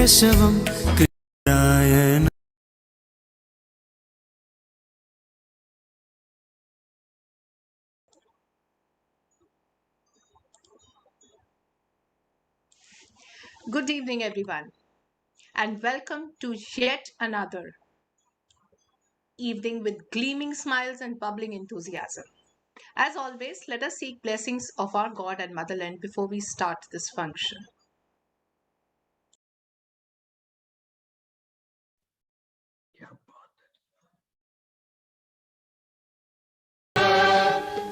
केशवं कृष्णाय Good evening, everyone, and welcome to yet another evening with gleaming smiles and bubbling enthusiasm. As always, let us seek blessings of our God and Motherland before we start this function.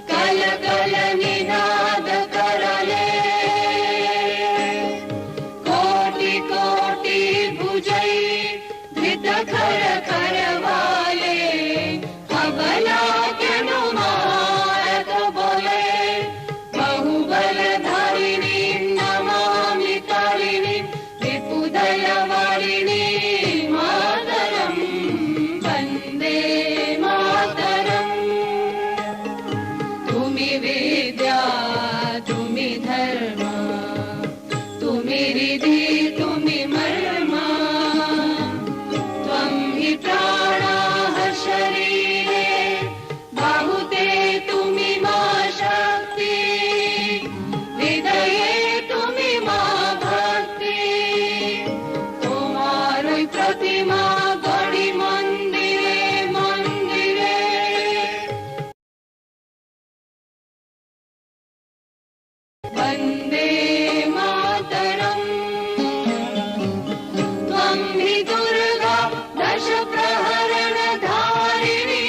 कल कल निनाद करले कोटि कोटि भुजै धृत खर खर वाले अबला केनु मारत बोले बहुबल धारिणी नमामि तारिणी विपुदल वारिणी मातरम वन्दे मातरम तुम्ही विद्या तुम्ही धर्म तुम्ही रिधी तुम्ही मर्मा त्वं हि प्राणाः शरीरे बाहुते तुम्ही मा शक्ति हृदये तुम्ही मा भक्ति तुम्हारी प्रतिमा गढ़ी मंदिरे मंदिरे वन्दे मातरम् त्वं हि दुर्गा दश प्रहरण धारिणी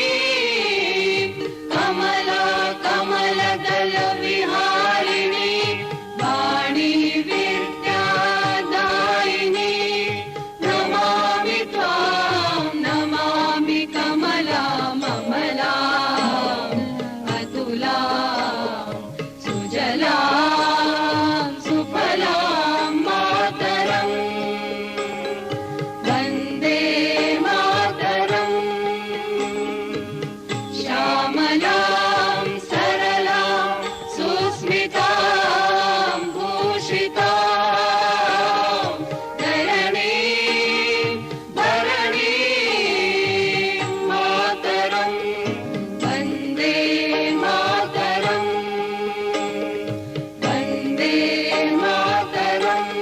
कमला कमलदल विहारिणी वाणी विद्यादायिनी नमामि त्वां नमामि कमला ममला अतुला सुजला सुफला मातरम् वन्दे मातरम् श्यामलां सरलां सुस्मितां भूषितां धरणीं भरणीं मातरम् वन्दे मातरम् वन्दे मातरम्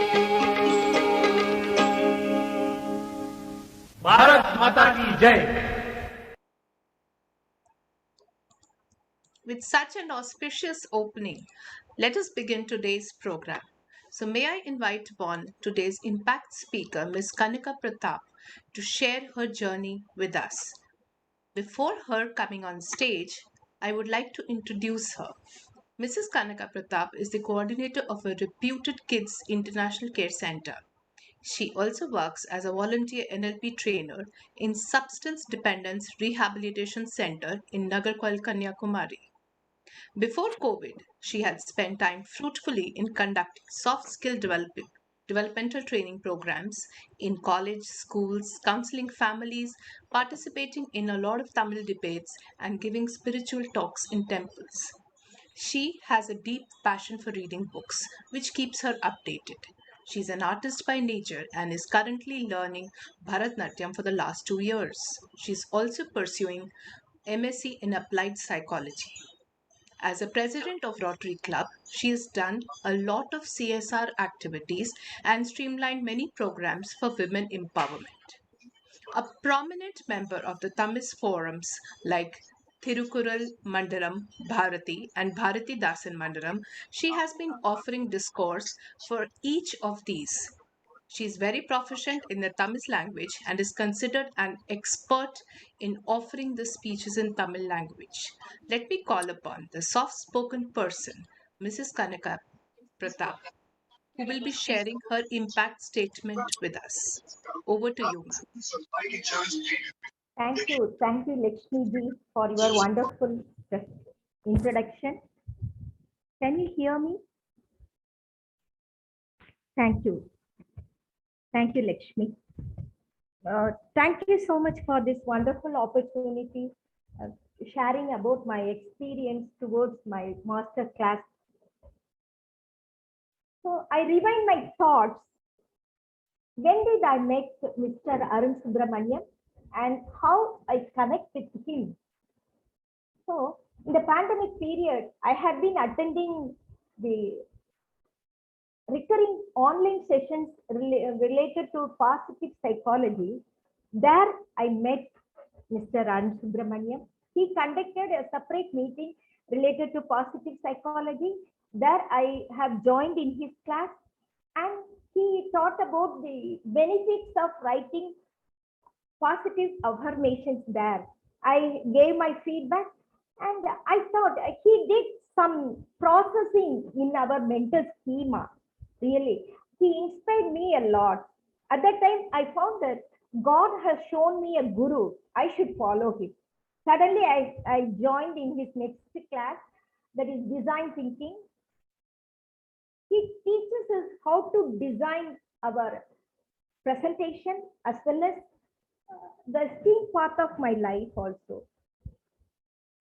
भारत माता की जय। With such an auspicious opening, let us begin today's program. So, may I invite upon today's impact speaker, Ms. Kanika Pratap, to share her journey with us. Before her coming on stage, I would like to introduce her. Mrs. Kanika Pratap is the coordinator of a reputed Kids International Care Center. She also works as a volunteer NLP trainer in Substance Dependence Rehabilitation Center in Nagarkoil, Kanyakumari. Before COVID, she had spent time fruitfully in conducting soft skill developmental training programs in college, schools, counseling families, participating in a lot of Tamil debates, and giving spiritual talks in temples. She has a deep passion for reading books, which keeps her updated. She's an artist by nature and is currently learning Bharatnatyam for the last 2 years. She's also pursuing MSc in Applied Psychology. As a president of Rotary Club, she has done a lot of CSR activities and streamlined many programs for women empowerment. A prominent member of the Tamil forums like Thirukural Mandaram Bharati and Bharati Dasan Mandaram, she has been offering discourse for each of these. She is very proficient in the Tamil language and is considered an expert in offering the speeches in Tamil language. Let me call upon the soft spoken person, Mrs. Kanika Pratap, who will be sharing her impact statement with us. Over to you, ma'am. Thank you, Lakshmi ji, for your wonderful introduction. Can you hear me? Thank you, Lakshmi. Thank you so much for this wonderful opportunity, uh, sharing about my experience towards my master class. So I rewind my thoughts When did I met Mr. Arun Subramaniam and how I connect with him? So, in the pandemic period, I had been attending the recurring online sessions related to positive psychology. There, I met Mr. Raj Subramaniam. He conducted a separate meeting related to positive psychology. There, I have joined in his class, and he taught about the benefits of writing positive affirmations there. I gave my feedback, and I thought he did some processing in our mental schema. Really, he inspired me a lot. At that time, I found that God has shown me a guru. I should follow him. Suddenly, I joined in his next class, that is design thinking. He teaches us how to design our presentation as well as the skill part of my life also.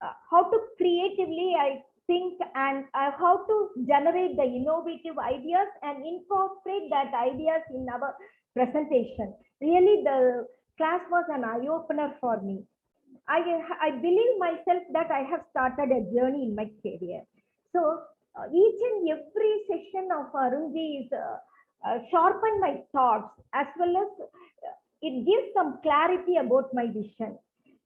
How to creatively I think and how to generate the innovative ideas and incorporate that ideas in our presentation. Really, the class was an eye opener for me. I believe myself that I have started a journey in my career. So each and every session of Arunji is sharpen my thoughts as well as it gives some clarity about my vision.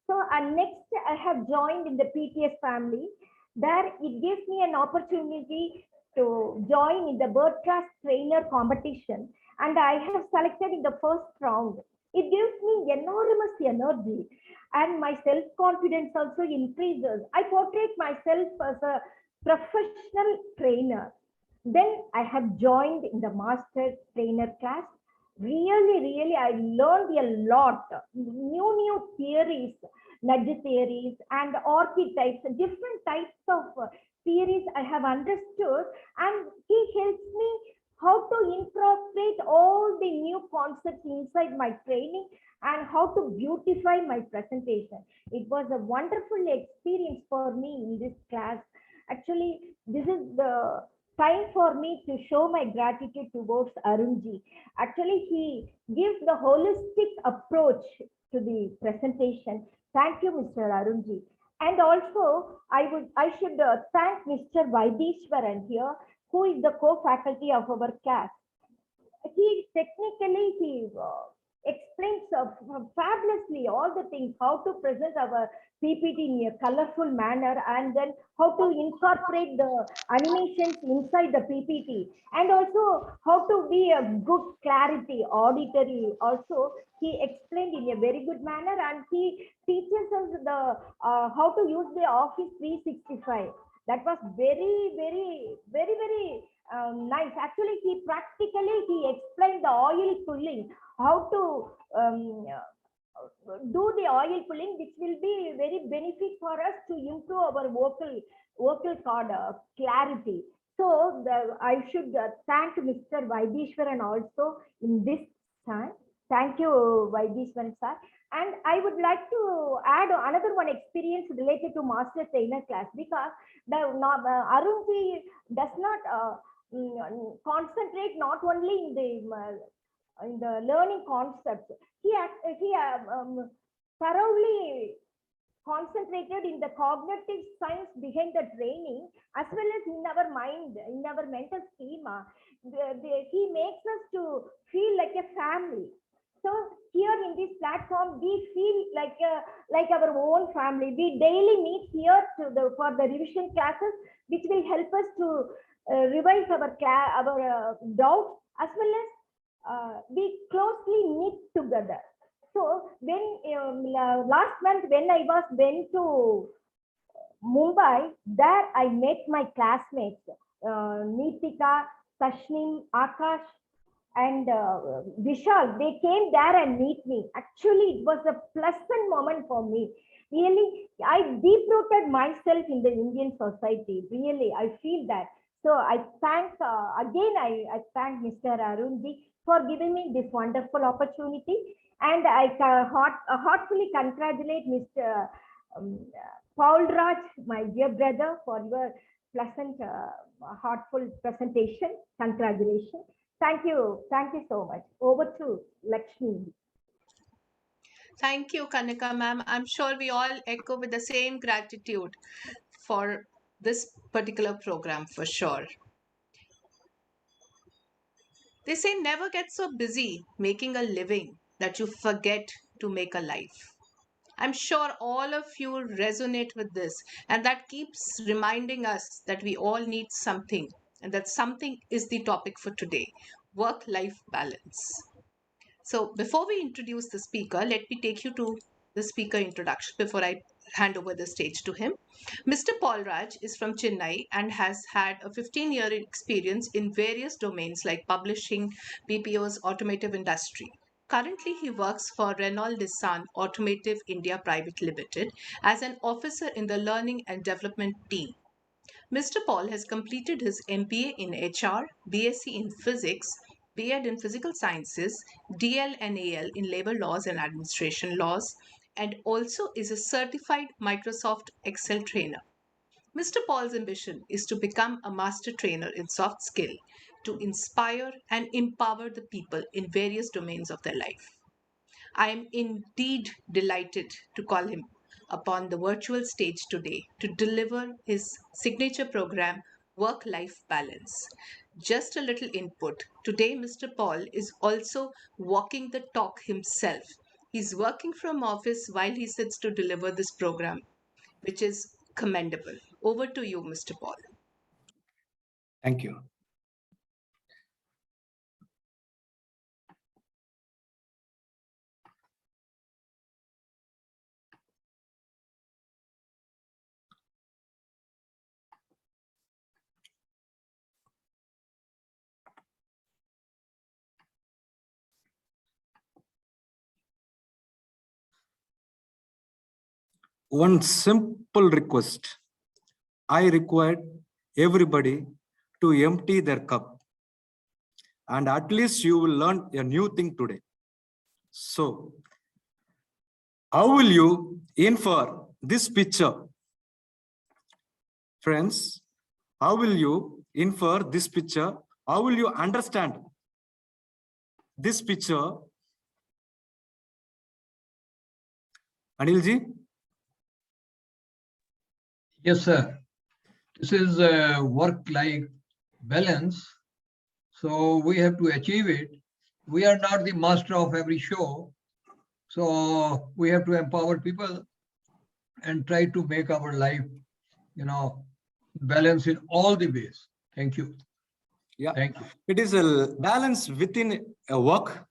So next I have joined in the PTS family. There it gives me an opportunity to join in the broadcast trainer competition, and I have selected in the first round. It gives me enormous energy, and my self confidence also increases. I portray myself as a professional trainer. Then I have joined in the master trainer class. Really, I learned a lot. New theories, nudge theories, and archetypes, different types of theories I have understood, and he helps me how to incorporate all the new concepts inside my training and how to beautify my presentation. It was a wonderful experience for me in this class. Actually, this is the time for me to show my gratitude towards Arunji. Actually, he gives the holistic approach to the presentation. Thank you, Mr. Arunji. And also, I should thank Mr. Vaidishwaran here, who is the co-faculty of our class. He explains fabulously all the things, how to present our PPT in a colorful manner, and then how to incorporate the animations inside the PPT, and also how to be a good clarity auditory. Also, he explained in a very good manner, and he teaches us the how to use the Office 365. That was very nice. Actually, he practically he explained the oil pulling, how to do the oil pulling, which will be very benefit for us to improve our vocal cord clarity. So I should thank Mr. Vaidishwaran also in this time. Thank you, Vaidishwaran sir. And I would like to add another one experience related to master trainer class, because the Arunji does not concentrate not only in the learning concepts. He thoroughly concentrated in the cognitive science behind the training, as well as in our mind, in our mental schema. He makes us to feel like a family. So here in this platform, we feel like our own family. We daily meet here for the revision classes, which will help us to revise our doubts, as well as we closely knit together. So when last month when I went to Mumbai, there I met my classmates, Neetika, Tashnim, Akash, and Vishal. They came there and meet me. Actually, it was a pleasant moment for me. Really, I deep-rooted myself in the Indian society. Really, I feel that. So I thank, I thank Mr. Arunji for giving me this wonderful opportunity. And I heartfully congratulate Mr. Paul Raj, my dear brother, for your pleasant, heartful presentation. Congratulations. Thank you so much. Over to Lakshmi. Thank you, Kanika ma'am. I'm sure we all echo with the same gratitude for this particular program for sure. They say never get so busy making a living that you forget to make a life. I'm sure all of you resonate with this, and that keeps reminding us that we all need something, and that something is the topic for today: work life balance. So, before we introduce the speaker, let me take you to the speaker introduction before I hand over the stage to him. Mr. Paul Raj is from Chennai and has had a 15-year experience in various domains like publishing, BPO's automotive industry. Currently, he works for Renault Nissan Automotive India Private Limited as an officer in the learning and development team. Mr. Paul has completed his MBA in HR, BSc in Physics, B.Ed in Physical Sciences, DL and AL in Labor Laws and Administration Laws, and also is a certified Microsoft Excel trainer. Mr. Paul's ambition is to become a master trainer in soft skill to inspire and empower the people in various domains of their life. I am indeed delighted to call him upon the virtual stage today to deliver his signature program, Work Life Balance. Just a little input. Today, Mr. Paul is also walking the talk himself. He's working from office while he sits to deliver this program, which is commendable. Over to you, Mr. Paul. Thank you. One simple request. I require everybody to empty their cup, and at least you will learn a new thing today. So, how will you infer this picture? Friends, how will you infer this picture? How will you understand this picture? Anilji? Yes, sir. This is a work-life balance. So we have to achieve it. We are not the master of every show. So we have to empower people and try to make our life, balance in all the ways. Thank you. Yeah, thank you. It is a balance within a work,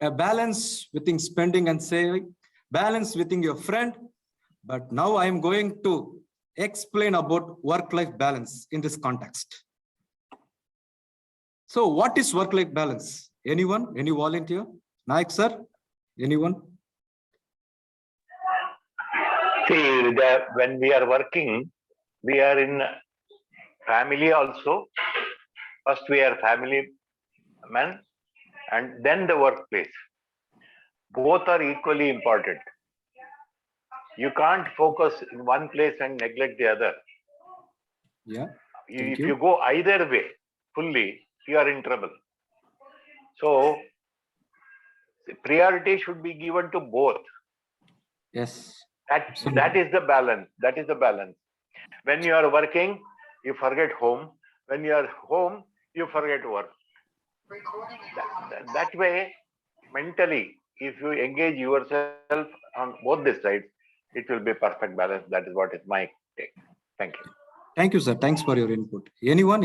a balance within spending and saving, balance within your friend. But now I am going to explain about work-life balance in this context. So what is work-life balance? Anyone? Any volunteer? Naik sir? Anyone? See, when we are working, we are in family also. First we are family men and then the workplace. Both are equally important. You can't focus in one place and neglect the other. Yeah. If you go either way fully, you are in trouble. So priority should be given to both. Yes. That is the balance. That is the balance. When you are working, you forget home. When you are home, you forget work. That way, mentally, if you engage yourself on both the sides, it will be perfect balance. That is what is my take. Thank you. Thank you, sir. Thanks for your input. Anyone?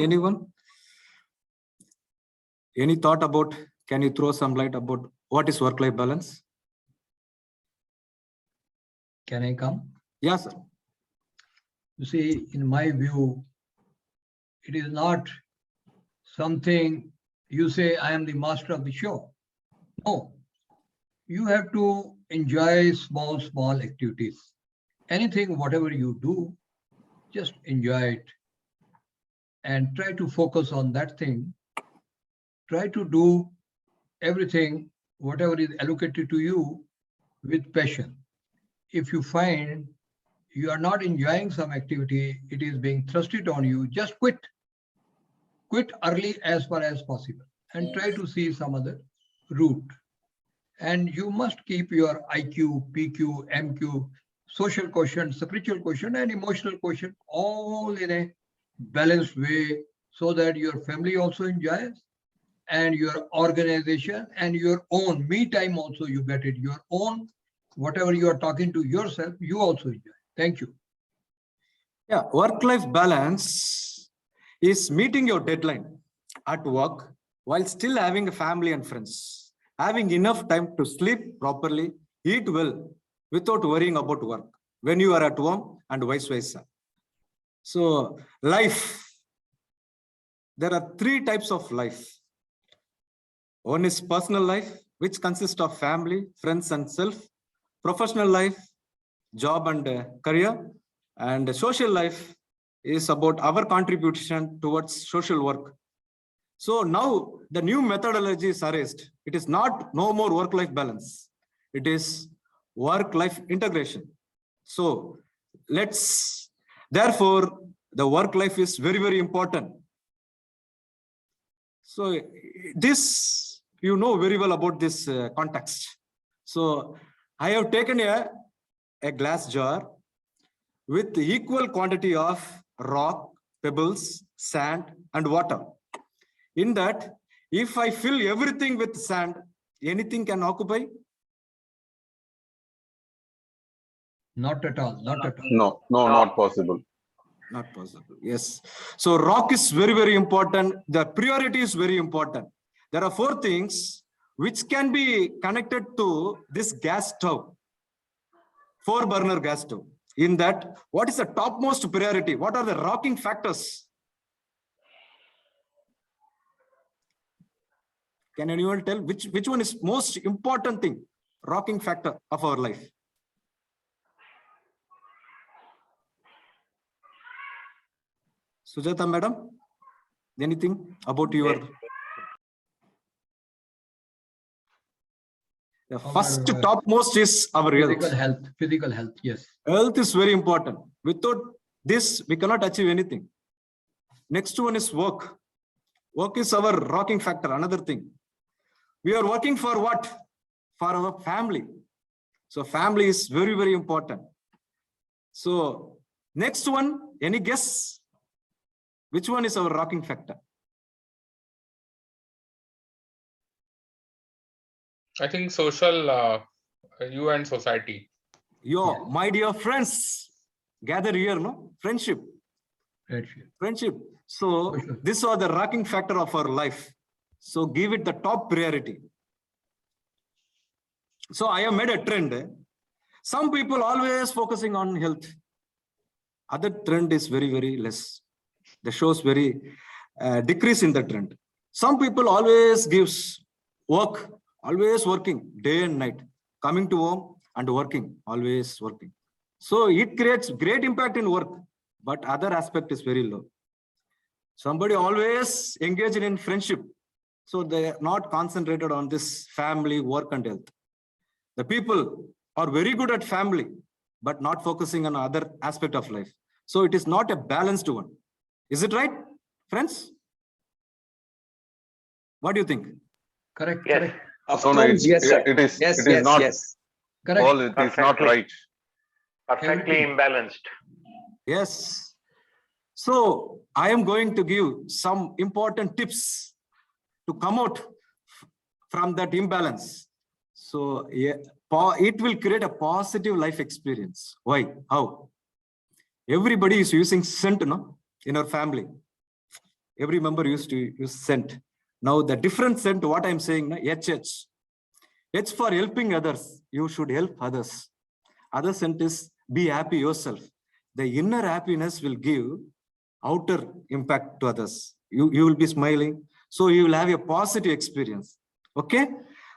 Any thought about, can you throw some light about what is work-life balance? Can I come? Yes, sir. You see, in my view, it is not something you say, I am the master of the show. No, you have to enjoy small activities. Anything, whatever you do, just enjoy it and try to focus on that thing. Try to do everything, whatever is allocated to you, with passion. If you find you are not enjoying some activity, it is being thrusted on you, just quit. Quit early as far as possible. and try to see some other route. And you must keep your IQ, PQ, MQ, social quotient, spiritual quotient, and emotional quotient all in a balanced way so that your family also enjoys and your organization and your own me time also you get it. Your own, whatever you are talking to yourself, you also enjoy. Thank you. Yeah, work-life balance is meeting your deadline at work while still having a family and friends, having enough time to sleep properly, eat well, without worrying about work when you are at home and vice versa. So life, there are three types of life. One is personal life, which consists of family, friends, and self. Professional life, job and career. And social life is about our contribution towards social work. So now the new methodology is raised. It is not no more work-life balance. It is work-life integration. So therefore, the work life is very, very important. So this, you know very well about this context. So I have taken a glass jar with equal quantity of rock, pebbles, sand, and water. In that, if I fill everything with sand, anything can occupy? Not at all. Not at all. No, not possible. Not possible. Yes. So rock is very, very important. The priority is very important. There are four things which can be connected to this gas stove, 4-burner gas stove. In that, what is the topmost priority? What are the rocking factors? Can anyone tell which one is most important thing, rocking factor of our life? Sujata madam, anything about your? The first topmost is our health. Physical health, yes. Health is very important. Without this, we cannot achieve anything. Next one is work. Work is our rocking factor, another thing. We are working for what? For our family. So family is very, very important. So next one, any guess? Which one is our rocking factor? I think social, you and society. Yo, my dear friends, gather here, no? Friendship. Friendship. So these are the rocking factor of our life. So give it the top priority. So I have made a trend. Some people always focusing on health. Other trend is very, very less. The shows very decrease in the trend. Some people always gives work, always working day and night, coming to home and working, always working. So it creates great impact in work, but other aspect is very low. Somebody always engaged in friendship. So they are not concentrated on this family, work and health. The people are very good at family, but not focusing on other aspect of life. So it is not a balanced one. Is it right, friends? What do you think? Correct. Yes. Correct. Of course, yes, sir. It is not. Yes. Correct. All it is not right. Perfectly imbalanced. Yes. So I am going to give some important tips to come out from that imbalance. So yeah, it will create a positive life experience. Why? How? Everybody is using scent, no? In our family. Every member used to use scent. Now the different scent, what I'm saying, no? HH. H for helping others. You should help others. Other scent is be happy yourself. The inner happiness will give outer impact to others. You will be smiling. So you will have a positive experience. Okay?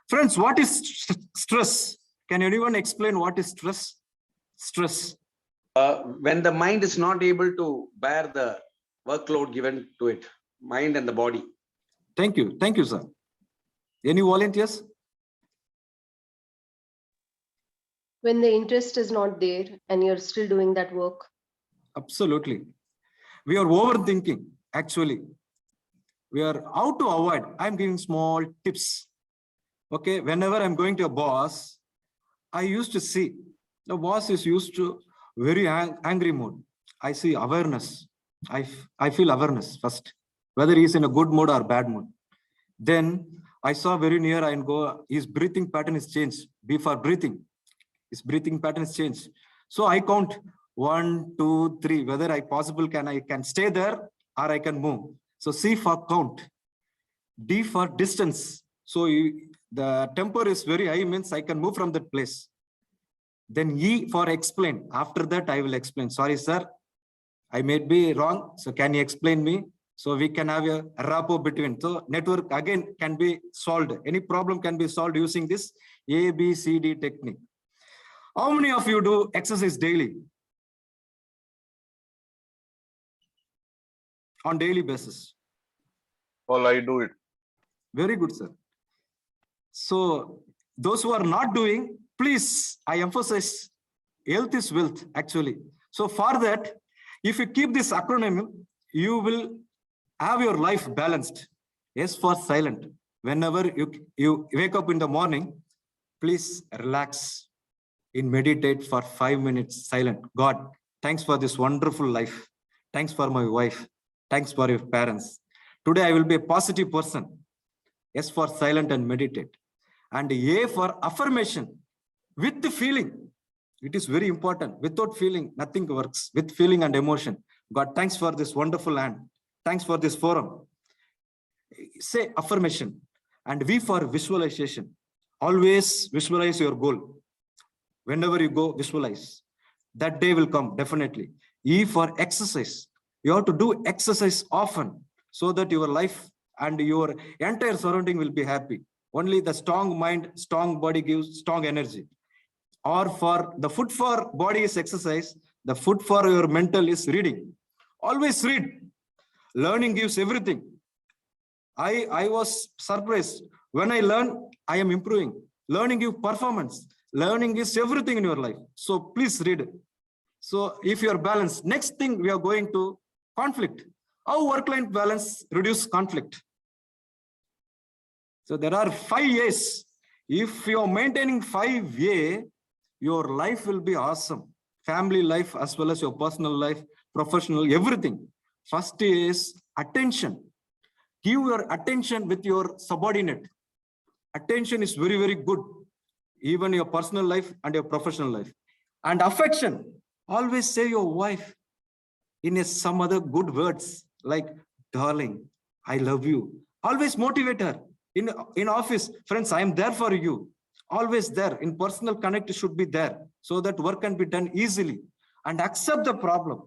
Friends, what is stress? Can anyone explain what is stress? Stress. When the mind is not able to bear the workload given to it, mind and the body. Thank you. Thank you, sir. Any volunteers? When the interest is not there and you're still doing that work. Absolutely. We are overthinking, actually. we are how to avoid. I'm giving small tips. Okay, whenever I'm going to a boss, I used to see the boss is used to very angry mood. I see awareness. I feel awareness first, whether he's in a good mood or bad mood. Then I saw very near and go, his breathing pattern is changed. Before breathing, his breathing pattern is changed. So I count 1, 2, 3, whether I can stay there or I can move. So C for count, D for distance. So the temper is very high, means I can move from that place. Then E for explain. After that, I will explain. Sorry, sir, I may be wrong. So can you explain me? So we can have a rapport between. So network again can be solved. Any problem can be solved using this ABCD technique. How many of you do exercise daily? On daily basis? Well, I do it. Very good, sir. So those who are not doing, please, I emphasize, health is wealth, actually. So for that, if you keep this acronym, you will have your life balanced. S for silent. Whenever you wake up in the morning, please relax and meditate for 5 minutes silent. God, thanks for this wonderful life. Thanks for my wife. Thanks for your parents. Today I will be a positive person. S for silent and meditate. And A for affirmation with the feeling. It is very important. Without feeling, nothing works. With feeling and emotion. God, thanks for this wonderful land. Thanks for this forum. Say affirmation. And V for visualization. Always visualize your goal. Whenever you go, visualize. That day will come, definitely. E for exercise. You have to do exercise often so that your life and your entire surrounding will be happy. Only the strong mind, strong body gives strong energy. Or for the food for body is exercise, the food for your mental is reading. Always read. Learning gives everything. I was surprised. When I learn, I am improving. Learning gives performance. Learning is everything in your life. So please read. So if you are balanced, next thing we are going to conflict. How work-life balance reduce conflict? So there are 5 A's. If you are maintaining 5A, your life will be awesome. Family life as well as your personal life, professional, everything. First is attention. Give your attention with your subordinate. Attention is very, very good. Even your personal life and your professional life. And affection. Always say your wife in some other good words like, darling, I love you. Always motivate her. In office, friends, I am there for you. Always there. In personal connect should be there so that work can be done easily. And accept the problem.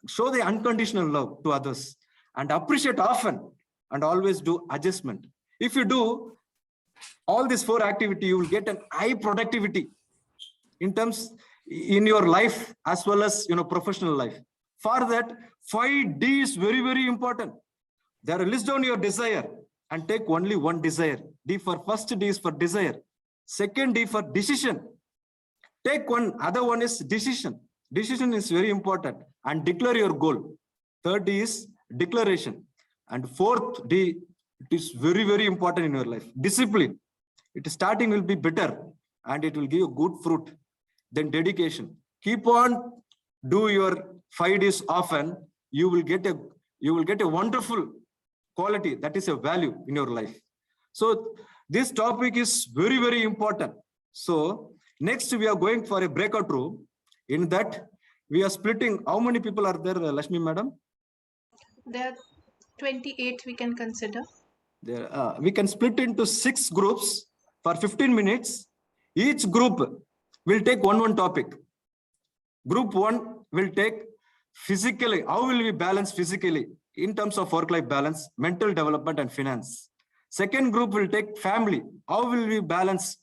Show the unconditional love to others. And appreciate often. And always do adjustment. If you do all these 4 activities, you will get an high productivity in terms in your life as well as professional life. For that, 5D is very, very important. There, list down your desire and take only one desire. D for first D is for desire. Second D for decision. Take one, other one is decision. Decision is very important. And declare your goal. Third D is declaration. And fourth D, it is very, very important in your life. Discipline. It starting will be better and it will give you good fruit. Then dedication. Keep on do your 5 days often. You will get a wonderful quality. That is a value in your life. So this topic is very, very important. So next we are going for a breakout room. In that we are splitting. How many people are there, Lakshmi madam? There are 28 we can consider. There, we can split into 6 groups for 15 minutes. Each group will take one topic. Group 1 will take physically. How will we balance physically in terms of work-life balance, mental development and finance. Second group will take family. How will we balance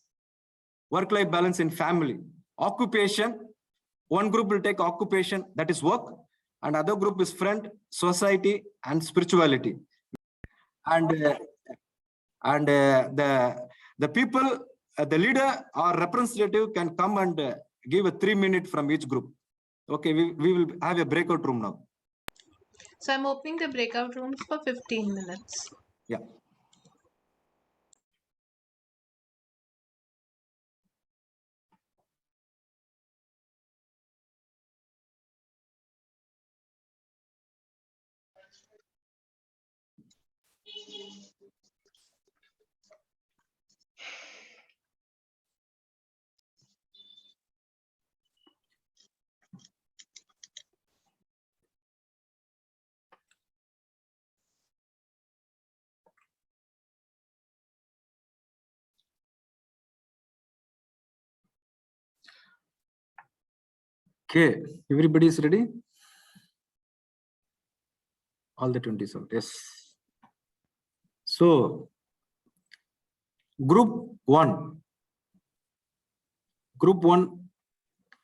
work-life balance in family? Occupation. One group will take occupation, that is work. And other group is friend, society and spirituality. And the people, the leader or representative can come and give a 3 minute from each group. Okay, we will have a breakout room now. So I'm opening the breakout rooms for 15 minutes. Yeah. Okay, everybody is ready? All the 20s out, yes. So, group one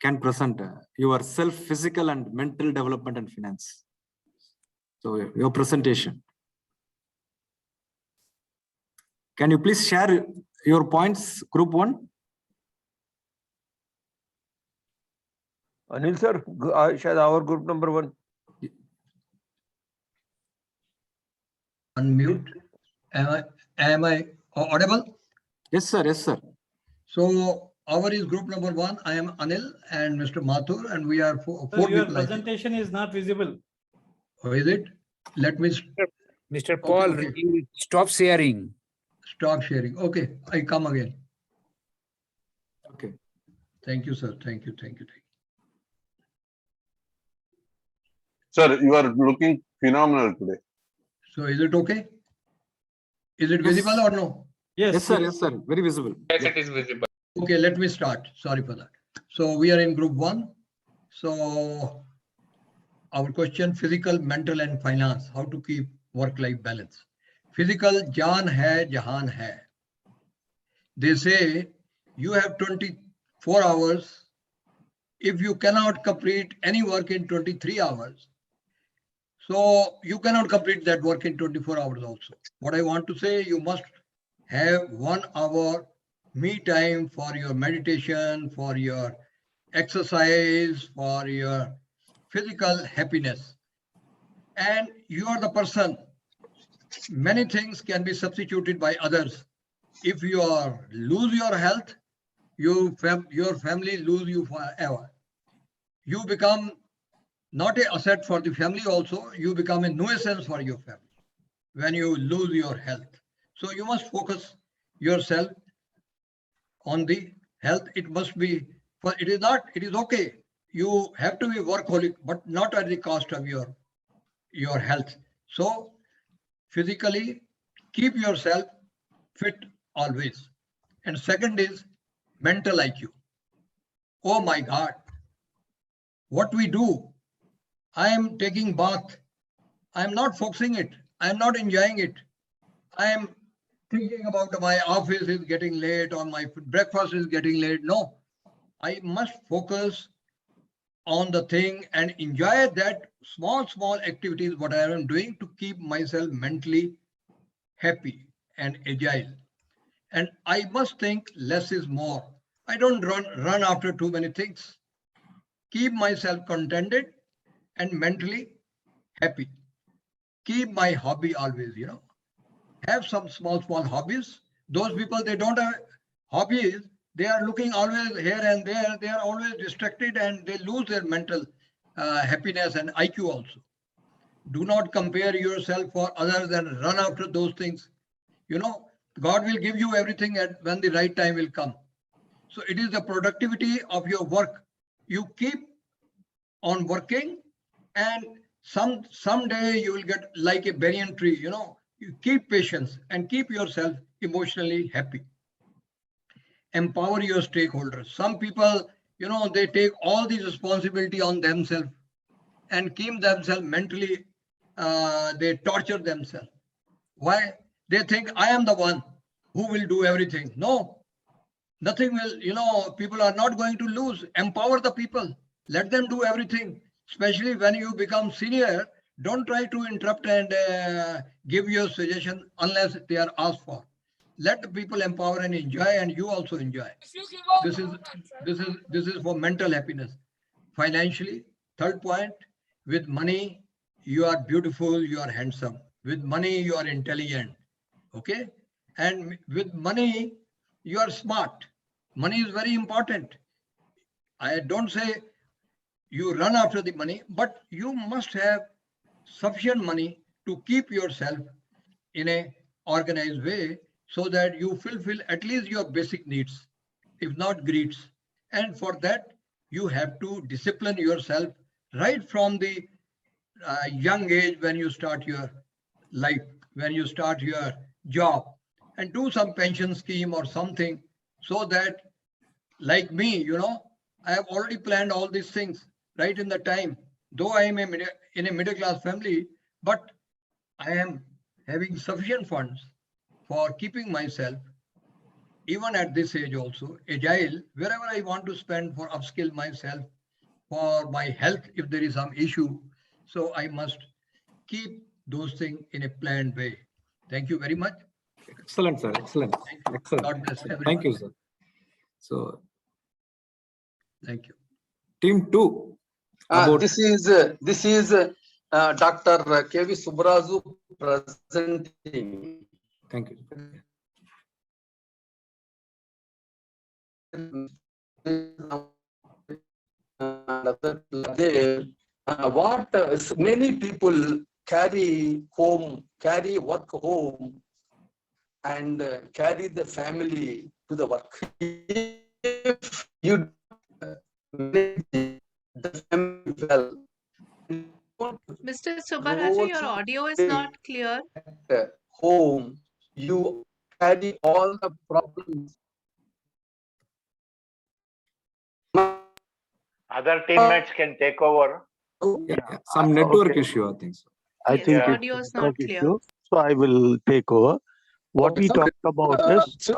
can present your self, physical and mental development and finance. So, your presentation. Can you please share your points, group one? Anil sir, शायद our group number 1. Unmute. Am I audible? Yes, sir. Yes, sir. So our is group number 1. I am Anil and Mr. Mathur, and we are four Your people. presentation is not visible. Oh, is it? Let me. Mr. Paul, okay. stop sharing. Stop sharing. Okay, I come again. Okay. Thank you, sir. Thank you. Sir, you are looking phenomenal today. So is it okay? Is it visible or no? Yes, sir. Yes, sir. Very visible. Yes, it is visible. Okay, let me start. Sorry for that. So we are in group 1. So our question, physical, mental and finance, how to keep work-life balance. Physical, jaan hai, jahan hai. They say you have 24 hours. If you cannot complete any work in 23 hours, so you cannot complete that work in 24 hours also. What I want to say, you must have 1 hour me time for your meditation, for your exercise, for your physical happiness. And you are the person. Many things can be substituted by others. If you lose your health, your family lose you forever. You become not an asset for the family also, you become a nuisance for your family when you lose your health. So you must focus yourself on the health. It must be, it is okay. You have to be workaholic, but not at the cost of your health. So physically, keep yourself fit always. And second is mental IQ. Oh my God, what we do, I am taking bath. I am not focusing it. I am not enjoying it. I am thinking about my office is getting late or my breakfast is getting late. No, I must focus on the thing and enjoy that small activities, what I am doing to keep myself mentally happy and agile. And I must think less is more. I don't run after too many things. Keep myself contented and mentally happy. Keep my hobby always, have some small hobbies. Those people, they don't have hobbies. They are looking always here and there. They are always distracted and they lose their mental happiness and IQ also. Do not compare yourself for others and run after those things. God will give you everything when the right time will come. So it is the productivity of your work. You keep on working and someday you will get like a banyan tree, you keep patience and keep yourself emotionally happy. Empower your stakeholders. Some people, they take all the responsibility on themselves and keep themselves mentally, they torture themselves. Why? They think I am the one who will do everything. No, nothing will, people are not going to lose. Empower the people. Let them do everything. Especially when you become senior, don't try to interrupt and give your suggestion unless they are asked for. Let the people empower and enjoy, and you also enjoy. This is for mental happiness. Financially, third point, with money, you are beautiful, you are handsome. With money, you are intelligent. Okay. And with money, you are smart. Money is very important. I don't say you run after the money, but you must have sufficient money to keep yourself in a organized way so that you fulfill at least your basic needs, if not greeds. And for that, you have to discipline yourself right from the young age when you start your life, when you start your job, and do some pension scheme or something so that, like me, I have already planned all these things right in the time. Though I am in a middle class family, but I am having sufficient funds for keeping myself, even at this age also, agile, wherever I want to spend for upskill myself, for my health if there is some issue. So I must keep those things in a planned way. Thank you very much. Excellent, sir. Excellent. Excellent. God bless Excellent. everyone. Thank you, sir. So, thank you. Team 2. About This is Dr. K.V. Subraju presenting. Thank you. What many people carry work home and carry the family to the work. If you manage the family well, Mr. Subbaraja, your audio is not clear. home, you carry all the problems. Other teammates can take over. Some network issue, I think so. I Yes, think audio it's is a not network clear. issue. So I will take over. What we talked about is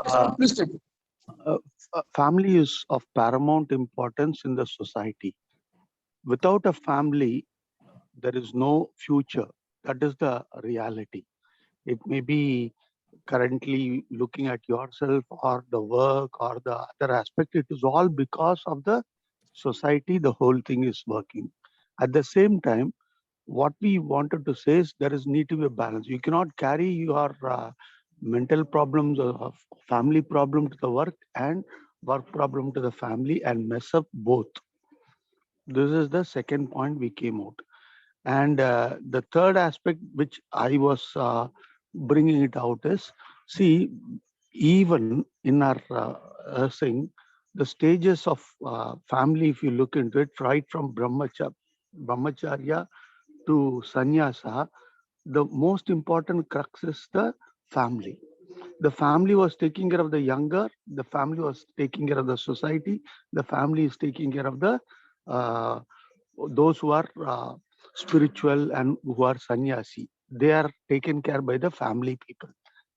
family is of paramount importance in the society. Without a family, there is no future. That is the reality. It may be currently looking at yourself or the work or the other aspect. It is all because of the society, the whole thing is working. At the same time, what we wanted to say is there is need to be a balance. You cannot carry your mental problems or family problem to the work and work problem to the family and mess up both. This is the second point we came out. And the third aspect which I was bringing it out is, see, even in our saying, the stages of family, if you look into it, right from brahmacharya to sannyasa, the most important crux is the family. The family was taking care of the younger, the family was taking care of the society, the family is taking care of the those who are spiritual and who are sannyasi. They are taken care by the family people.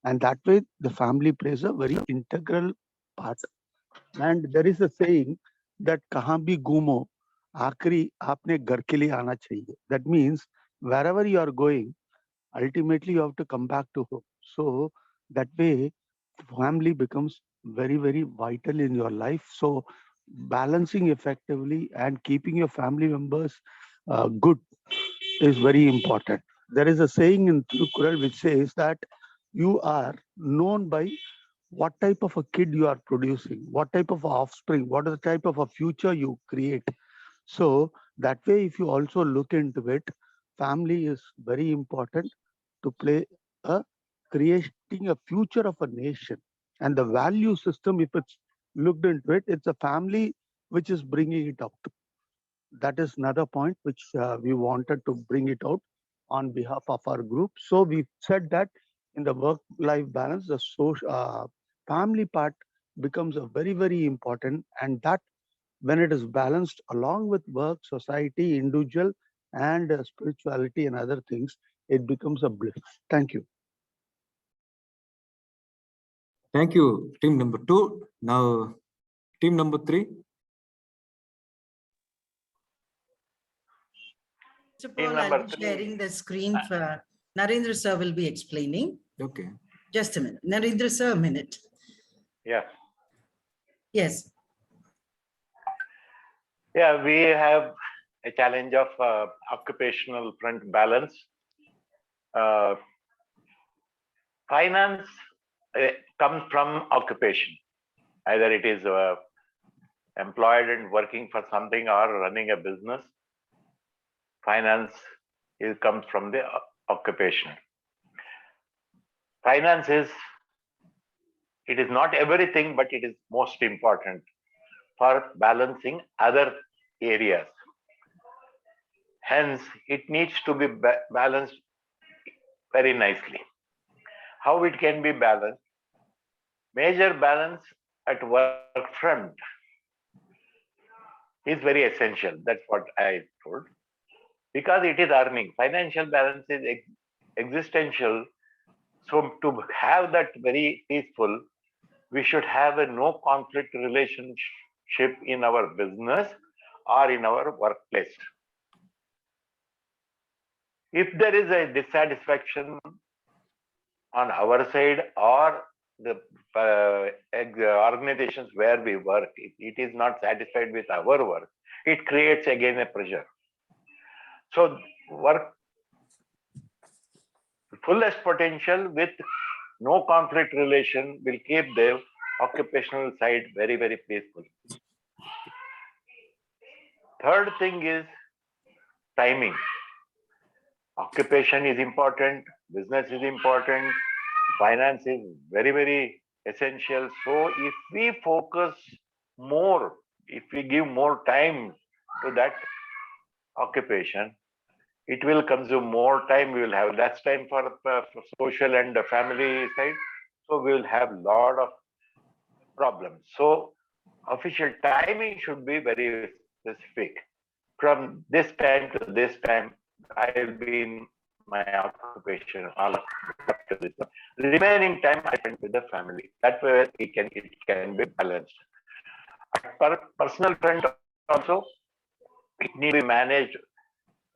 And that way, the family plays a very integral part. And there is a saying that kahan bhi gumo, आखिरी आपने घर के लिए आना चाहिए. That means wherever you are going, ultimately you have to come back to home. So that way, family becomes very, very vital in your life. So balancing effectively and keeping your family members good is very important. There is a saying in Thirukkural which says that you are known by what type of a kid you are producing, what type of offspring, what is the type of a future you create. So that way, if you also look into it, family is very important to play a creating a future of a nation. And the value system, if it's looked into it, it's a family which is bringing it out. That is another point which we wanted to bring it out on behalf of our group. So we said that in the work-life balance, the social family part becomes a very, very important, and that when it is balanced along with work, society, individual, and spirituality and other things, it becomes a bliss. Thank you. Thank you, team number 2. Now, team number 3. Mr. Paul, I'll be sharing the screen for Narendra sir will be explaining. Okay. Just a minute. Narendra sir, a minute. Yeah. Yes. Yeah, we have a challenge of occupational front balance. Finance comes from occupation. Either it is employed and working for something or running a business. Finance comes from the occupation. Finance it is not everything, but it is most important for balancing other areas. Hence, it needs to be balanced very nicely. How it can be balanced? Major balance at work front is very essential. That's what I told. Because it is earning. Financial balance is existential. So to have that very peaceful, we should have a no conflict relationship in our business or in our workplace. If there is a dissatisfaction on our side or the organizations where we work, if it is not satisfied with our work, it creates again a pressure. So work fullest potential with no conflict relation will keep the occupational side very, very peaceful. Third thing is timing. Occupation is important, business is important, finance is very, very essential. So if we focus more, if we give more time to that occupation, it will consume more time. We will have less time for social and the family side. So we will have a lot of problems. So official timing should be very specific. From this time to this time, I will be in my occupation all up to this. Remaining time I spend with the family. That way it can be balanced. Personal front also, it needs to be managed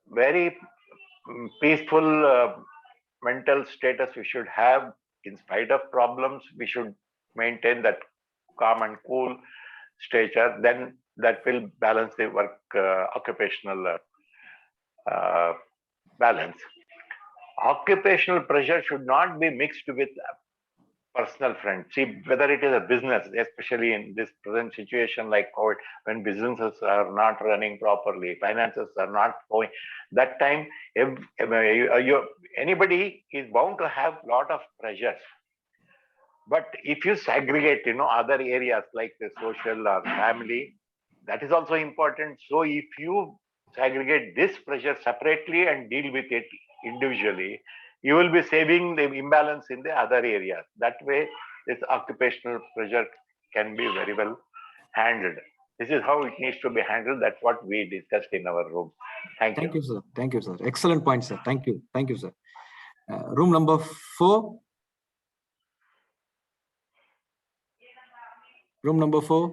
very peaceful mental status we should have. In spite of problems, we should maintain that calm and cool stature. Then that will balance the work occupational balance. Occupational pressure should not be mixed with personal front. See, whether it is a business, especially in this present situation like COVID, when businesses are not running properly, finances are not going, that time anybody is bound to have a lot of pressures. But if you segregate, other areas like the social or family, that is also important. So if you segregate this pressure separately and deal with it individually, you will be saving the imbalance in the other areas. That way, this occupational pressure can be very well handled. This is how it needs to be handled. That's what we discussed in our room. Thank you. Thank you, sir. Thank you, sir. Excellent point, sir. Thank you. Thank you, sir. Room number 4. Room number 4.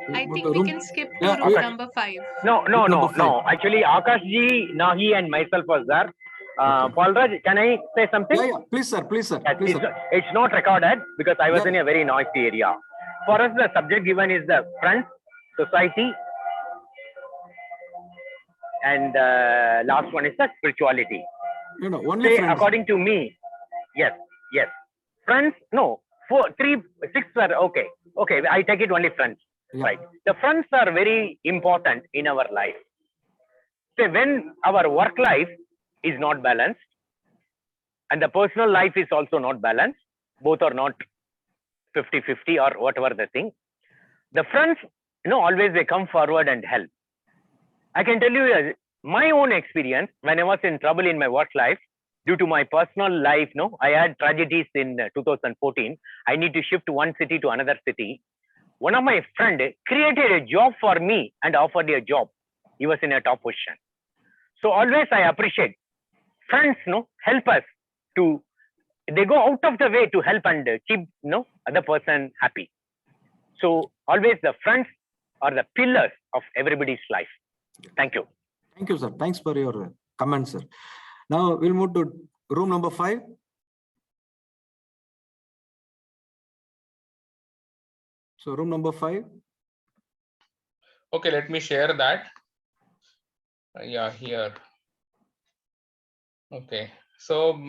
I think we can skip to room number 5. No. Actually, Akash ji, Nahi, and myself was there. Paul Raj, can I say something? Yeah. Please, sir. Please, sir. Please, sir. It's not recorded because I was in a very noisy area. For us, the subject given is the front, society, and last one is the spirituality. Only say, friends. According to me, yes. Friends, no. 4, 3, 6 are okay. Okay, I take it only friends. Yeah. Right. The friends are very important in our life. So when our work life is not balanced and the personal life is also not balanced, both are not 50-50 or whatever the thing, the friends, always they come forward and help. I can tell you my own experience when I was in trouble in my work life due to my personal life. I had tragedies in 2014. I need to shift one city to another city. One of my friend created a job for me and offered a job. He was in a top position. So always I appreciate friends, help us to, they go out of the way to help and keep, other person happy. So always the friends are the pillars of everybody's life. Thank you. Thank you, sir. Thanks for your comments, sir. Now we'll move to room number 5. So room number 5. Okay, let me share that. Yeah, here. Okay. So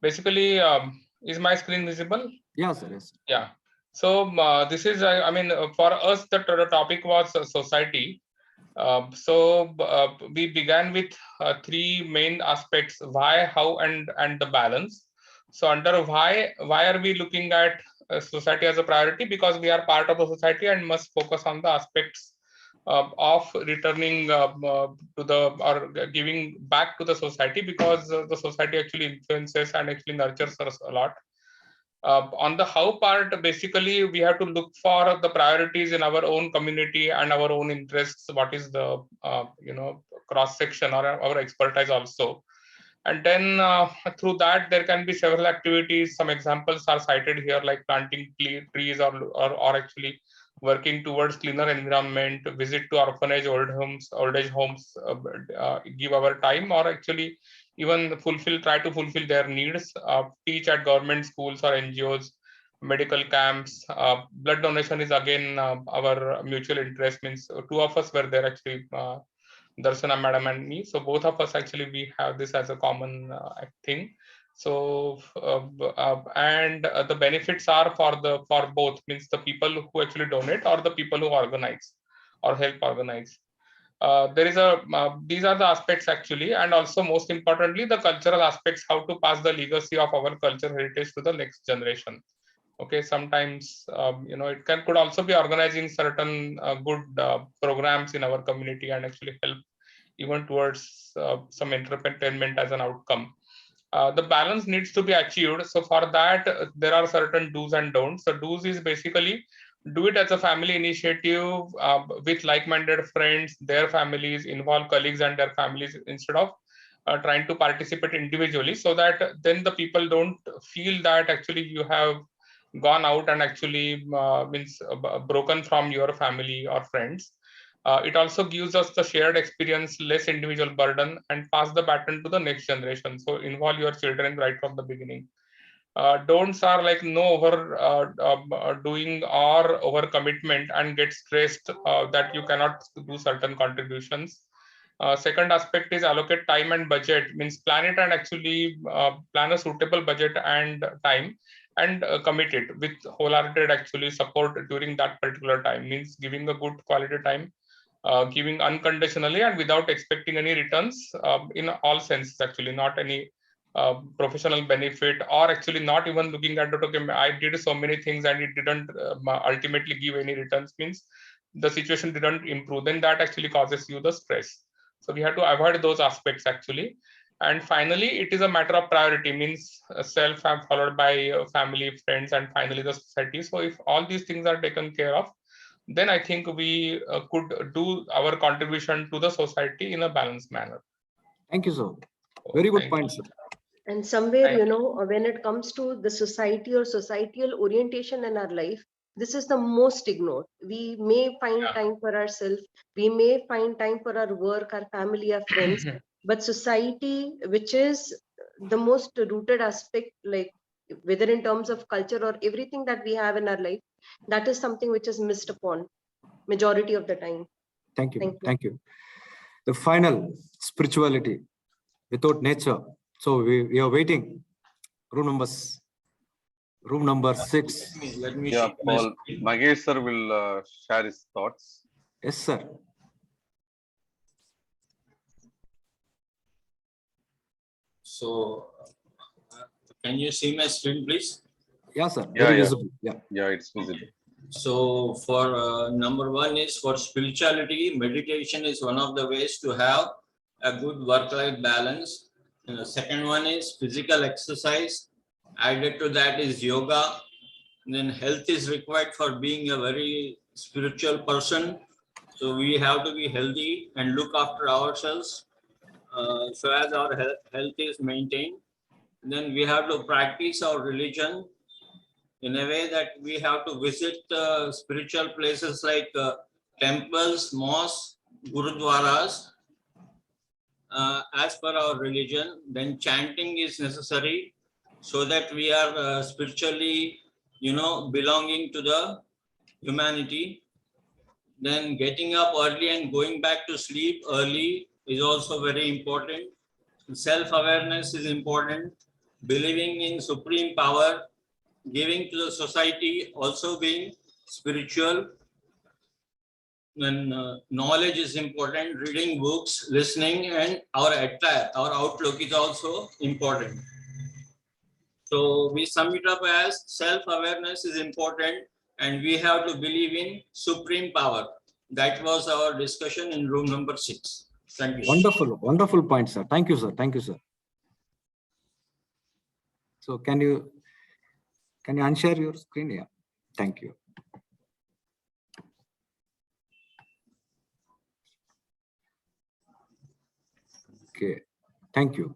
basically, is my screen visible? Yes, sir. Yes. Yeah. So this is, I mean, for us, the topic was society. We began with three main aspects: why, how, and the balance. So under why are we looking at society as a priority? Because we are part of the society and must focus on the aspects of returning to the or giving back to the society, because the society actually influences and actually nurtures us a lot. On the how part, basically we have to look for the priorities in our own community and our own interests. What is the cross section or our expertise also, and then through that there can be several activities. Some examples are cited here, like planting trees or actually working towards cleaner environment, visit to orphanage, old age homes, give our time, or actually even try to fulfill their needs, teach at government schools or NGOs, medical camps. Blood donation is again our mutual interest, means two of us were there actually, Darshana madam and me. So both of us actually, we have this as a common thing. So the benefits are for both, means the people who actually donate or the people who organize or help organize. These are the aspects actually, and also most importantly the cultural aspects, how to pass the legacy of our culture heritage to the next generation. Okay, sometimes it could also be organizing certain good programs in our community and actually help even towards some entertainment as an outcome. The balance needs to be achieved. So for that, there are certain do's and don'ts. So do's is basically do it as a family initiative with like-minded friends, their families, involve colleagues and their families instead of trying to participate individually, so that then the people don't feel that actually you have gone out and actually means broken from your family or friends. It also gives us the shared experience, less individual burden, and pass the baton to the next generation. So involve your children right from the beginning. Don'ts are like no doing or over commitment and get stressed that you cannot do certain contributions. Second aspect is allocate time and budget, means plan it and actually plan a suitable budget and time, and commit it with wholehearted actually support during that particular time, means giving a good quality time, giving unconditionally and without expecting any returns, in all senses actually, not any professional benefit, or actually not even looking at it, okay, I did so many things and it didn't ultimately give any returns, means the situation didn't improve, then that actually causes you the stress. So we have to avoid those aspects actually. And finally, it is a matter of priority, means self followed by family, friends, and finally the society. So if all these things are taken care of, then I think we could do our contribution to the society in a balanced manner. Thank you, sir. Very good Thank point, you. sir. And somewhere, Thank when it comes to the society or societal orientation in our life, this is the most ignored. We may find time for ourselves, we may find time for our work, our family, our friends, but society, which is the most rooted aspect, like whether in terms of culture or everything that we have in our life, that is something which is missed upon majority of the time. Thank you. Thank you. Thank you. The final, spirituality without nature. So we are waiting. Room number 6. Let me yeah, Paul. Magesh sir will share his thoughts. Yes, sir. So, can you see my screen, please? Yeah, sir. Yeah, Very yeah. visible. Yeah. Yeah, it's visible. So, for number one is for spirituality, meditation is one of the ways to have a good work-life balance. And the second one is physical exercise. Added to that is yoga. And then health is required for being a very spiritual person. So we have to be healthy and look after ourselves so as our health is maintained. And then we have to practice our religion in a way that we have to visit spiritual places like temples, mosques, gurudwaras, as per our religion. Then chanting is necessary so that we are spiritually, belonging to the humanity. Then getting up early and going back to sleep early is also very important. Self-awareness is important. Believing in supreme power, giving to the society, also being spiritual. Then knowledge is important. Reading books, listening, and our attire, our outlook is also important. So we sum it up as self-awareness is important, and we have to believe in supreme power. That was our discussion in room number 6. Thank you. Wonderful, wonderful point, sir. Thank you, sir. Thank you, sir. So can you unshare your screen? Yeah. Thank you. Okay. Thank you.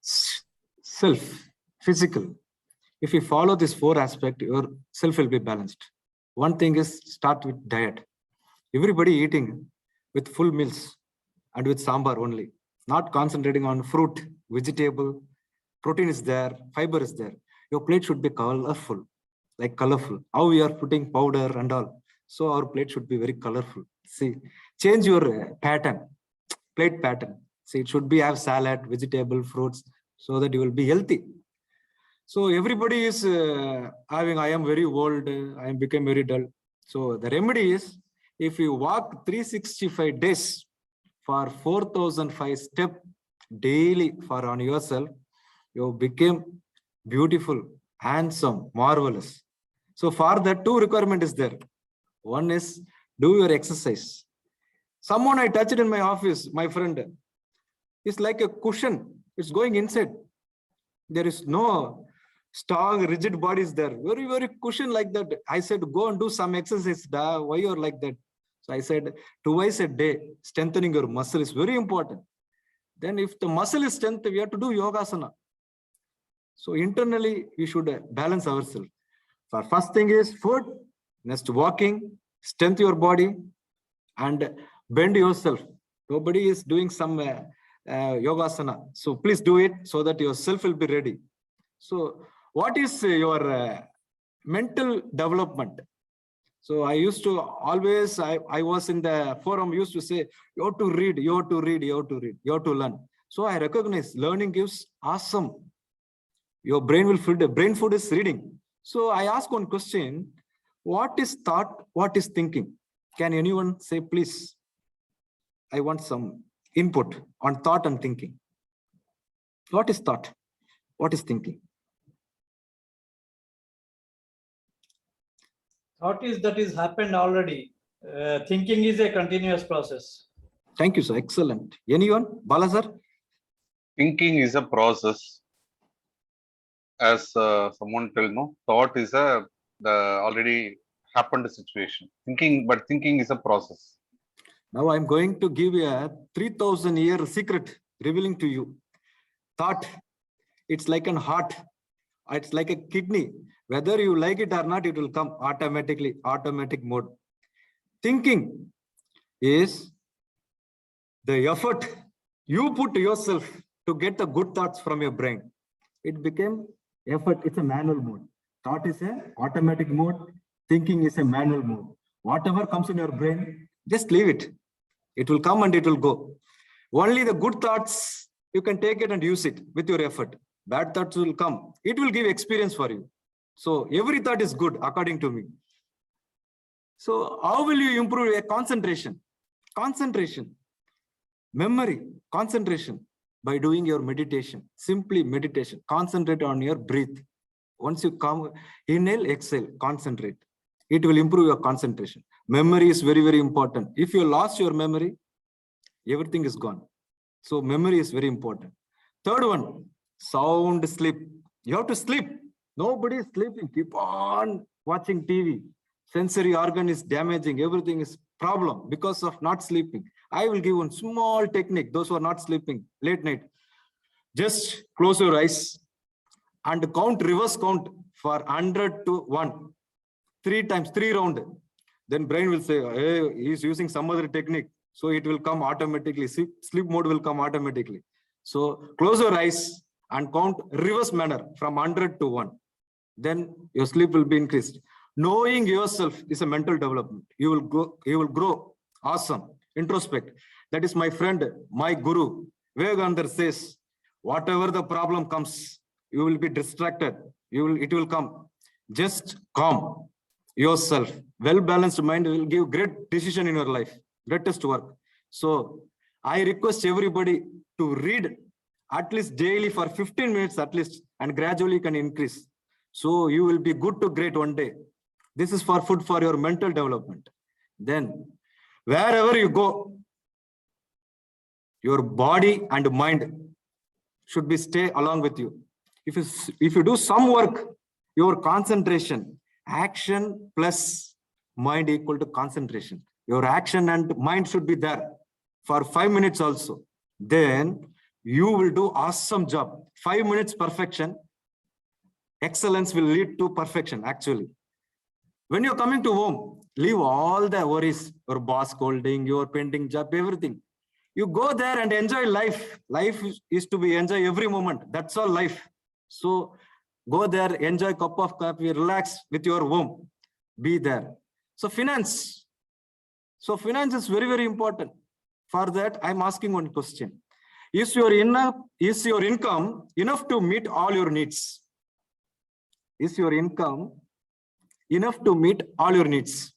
Self, physical. If you follow this 4 aspects, your self will be balanced. One thing is start with diet. Everybody eating with full meals and with sambar only, not concentrating on fruit, vegetable, protein is there, fiber is there. Your plate should be colorful, like colorful. How we are putting powder and all. So our plate should be very colorful. See, change your pattern, plate pattern. See, it should be have salad, vegetable, fruits, so that you will be healthy. So everybody is having, I am very old, I am become very dull. So the remedy is, if you walk 365 days for 4,005 steps daily for on yourself, you become beautiful, handsome, marvelous. So for that 2 requirement is there. One is do your exercise. Someone I touched in my office, my friend, it's like a cushion. It's going inside. There is no strong, rigid body is there. Very, very cushion like that. I said, go and do some exercise. Why you're like that? So I said, twice a day, strengthening your muscle is very important. Then if the muscle is strength, we have to do yogasana. So internally, we should balance ourselves. So first thing is food, next walking, strengthen your body, and bend yourself. Nobody is doing some yogasana. So please do it so that yourself will be ready. So what is your mental development? So I used to always, I was in the forum, used to say, you have to read, you have to read, you have to read, you have to learn. So I recognize learning gives awesome. Your brain will fill the brain food is reading. So I ask one question, what is thought, what is thinking? Can anyone say, please? I want some input on thought and thinking. What is thought? What is thinking? Thought is that is happened already. Thinking is a continuous process. Thank you, sir. Excellent. Anyone? Bala, sir? Thinking is a process. As someone told, no, thought is the already happened situation. Thinking is a process. Now I'm going to give you a 3,000-year secret revealing to you. Thought, it's like an heart. It's like a kidney. Whether you like it or not, it will come automatically, automatic mode. Thinking is the effort you put yourself to get the good thoughts from your brain. It became effort. It's a manual mode. Thought is an automatic mode. Thinking is a manual mode. Whatever comes in your brain, just leave it. It will come and it will go. Only the good thoughts, you can take it and use it with your effort. Bad thoughts will come. It will give experience for you. So every thought is good, according to me. So how will you improve your concentration? Concentration, memory, concentration by doing your meditation. Simply meditation. Concentrate on your breath. Once you come, inhale, exhale, concentrate. It will improve your concentration. Memory is very, very important. If you lost your memory, everything is gone. So memory is very important. Third one, sound sleep. You have to sleep. Nobody is sleeping. Keep on watching TV. Sensory organ is damaging. Everything is problem because of not sleeping. I will give one small technique. Those who are not sleeping late night, just close your eyes and count, reverse count for 100 to 1. 3 times, 3 rounds. Then brain will say, hey, he's using some other technique. So it will come automatically. Sleep mode will come automatically. So close your eyes and count reverse manner from 100 to 1. Then your sleep will be increased. Knowing yourself is a mental development. You will grow. Awesome. Introspect. That is my friend, my guru. Vivekananda says, whatever the problem comes, you will be distracted. It will come. Just calm yourself. Well-balanced mind will give great decision in your life. Greatest work. So I request everybody to read at least daily for 15 minutes at least, and gradually can increase. So you will be good to great one day. This is for food for your mental development. Then wherever you go, your body and mind should be stay along with you. If you do some work, your concentration, action plus mind equal to concentration. Your action and mind should be there for 5 minutes also. Then you will do awesome job. 5 minutes perfection. Excellence will lead to perfection actually. When you're coming to home, leave all the worries, your boss scolding, your pending job, everything. You go there and enjoy life. Life is to be enjoy every moment. That's all life. So go there, enjoy cup of coffee, relax with your home. Be there. So finance. So finance is very, very important. For that, I'm asking one question. Is your income enough to meet all your needs? Is your income enough to meet all your needs?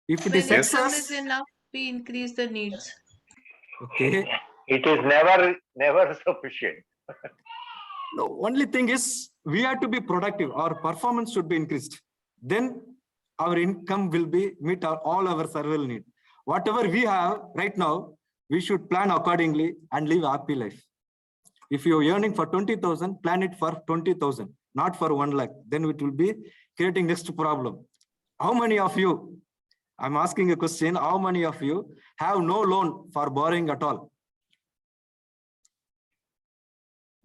If it is When excess, income is enough, we increase the needs. okay. It is never sufficient. No, only thing is we have to be productive. Our performance should be increased. Then our income will be meet all our survival need. Whatever we have right now, we should plan accordingly and live a happy life. If you're earning for 20,000, plan it for 20,000, not for 1 lakh. Then it will be creating next problem. How many of you, I'm asking a question, how many of you have no loan for borrowing at all?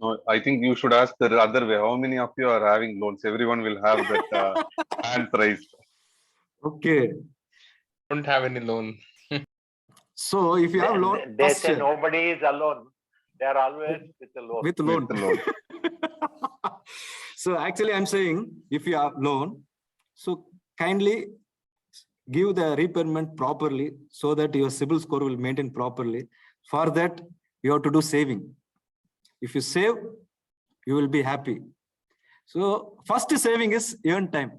No, I think you should ask the other way. How many of you are having loans? Everyone will have that hand raised. Okay. Don't have any loan. So if you have loan, They say nobody is alone. They are always with a loan. With loan. With loan. So actually I'm saying if you have loan, so kindly give the repayment properly so that your CIBIL score will maintain properly. For that, you have to do saving. If you save, you will be happy. So first saving is earn time.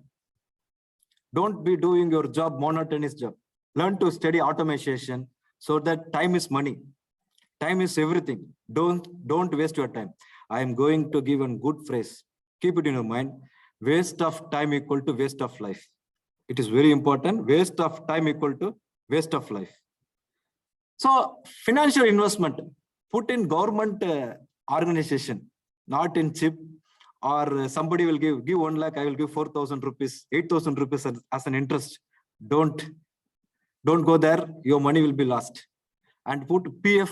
Don't be doing your job, monotonous job. Learn to study automation so that time is money. Time is everything. Don't waste your time. I am going to give a good phrase. Keep it in your mind. Waste of time equal to waste of life. It is very important. Waste of time equal to waste of life. So financial investment, put in government organization, not in chip, or somebody will give 1 lakh, I will give 4,000 rupees, 8,000 rupees as an interest. Don't go there. Your money will be lost. And put PF,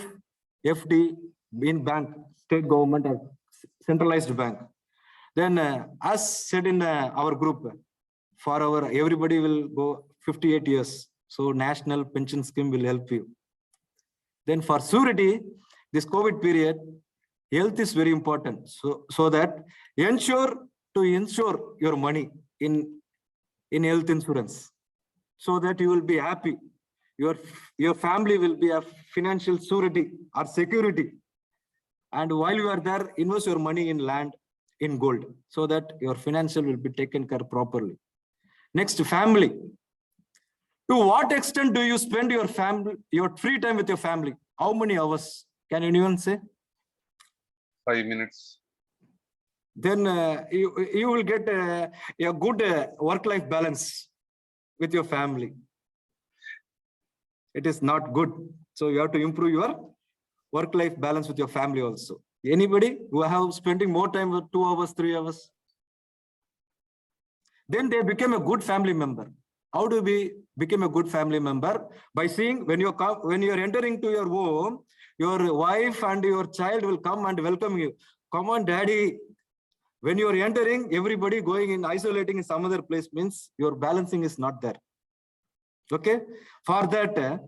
FD in bank, state government or centralized bank. Then as said in our group, for our everybody will go 58 years. So national pension scheme will help you. Then for surety, this COVID period, health is very important. So that ensure your money in health insurance, so that you will be happy. Your family will be a financial surety or security. And while you are there, invest your money in land, in gold, so that your financial will be taken care properly. Next, family. To what extent do you spend your free time with your family? How many hours? Can anyone say? 5 minutes. Then you will get a good work-life balance with your family. It is not good. So you have to improve your work-life balance with your family also. Anybody who have spending more time with 2 hours, 3 hours? Then they become a good family member. How do we become a good family member? By seeing when you are entering to your home, your wife and your child will come and welcome you. Come on, daddy. When you are entering, everybody going in isolating in some other place means your balancing is not there. Okay. For that,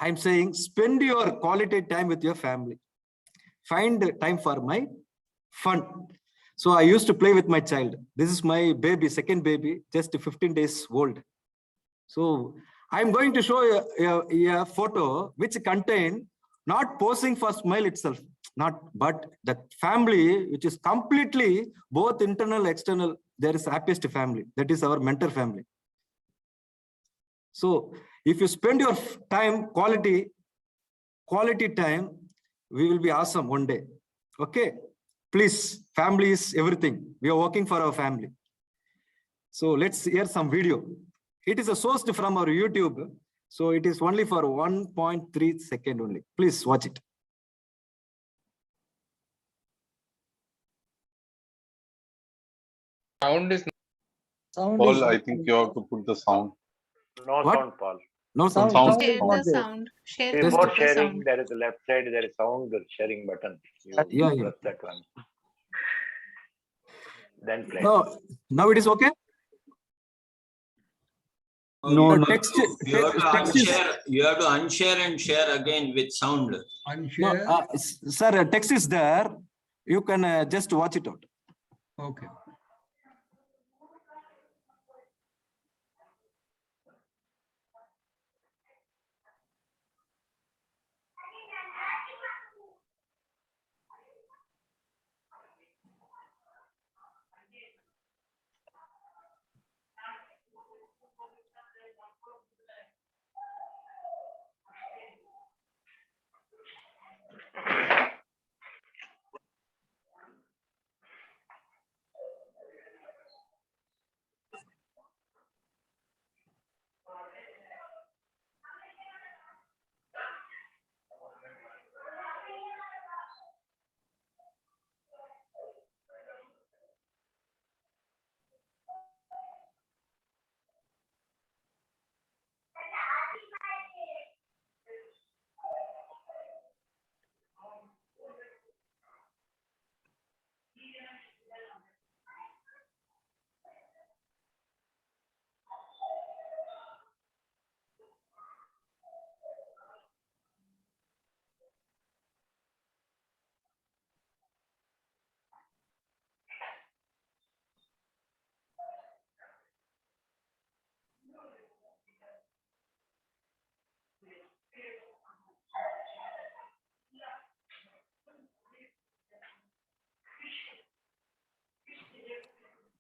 I'm saying spend your quality time with your family. Find time for my fun. So I used to play with my child. This is my baby, second baby, just 15 days old. So I'm going to show a photo which contain not posing for smile itself, but the family, which is completely both internal, external. There is happiest family. That is our mentor family. So if you spend your time, quality time, we will be awesome one day. Okay. Please, family is everything. We are working for our family. So let's hear some video. It is a sourced from our YouTube. So it is only for 1.3 second only. Please watch it. Sound is Paul, I think you have to put the sound. No What? sound, Paul. No sound. Sound. Share the Sound. sound. Share the Before speaker sharing, sound. there is a left side, there is sound sharing button. You Yeah. press that one. Then play. No, now it is okay. No, The text is. You have to unshare and share again with sound. Unshare. No, sir, text is there. You can just watch it out. Okay.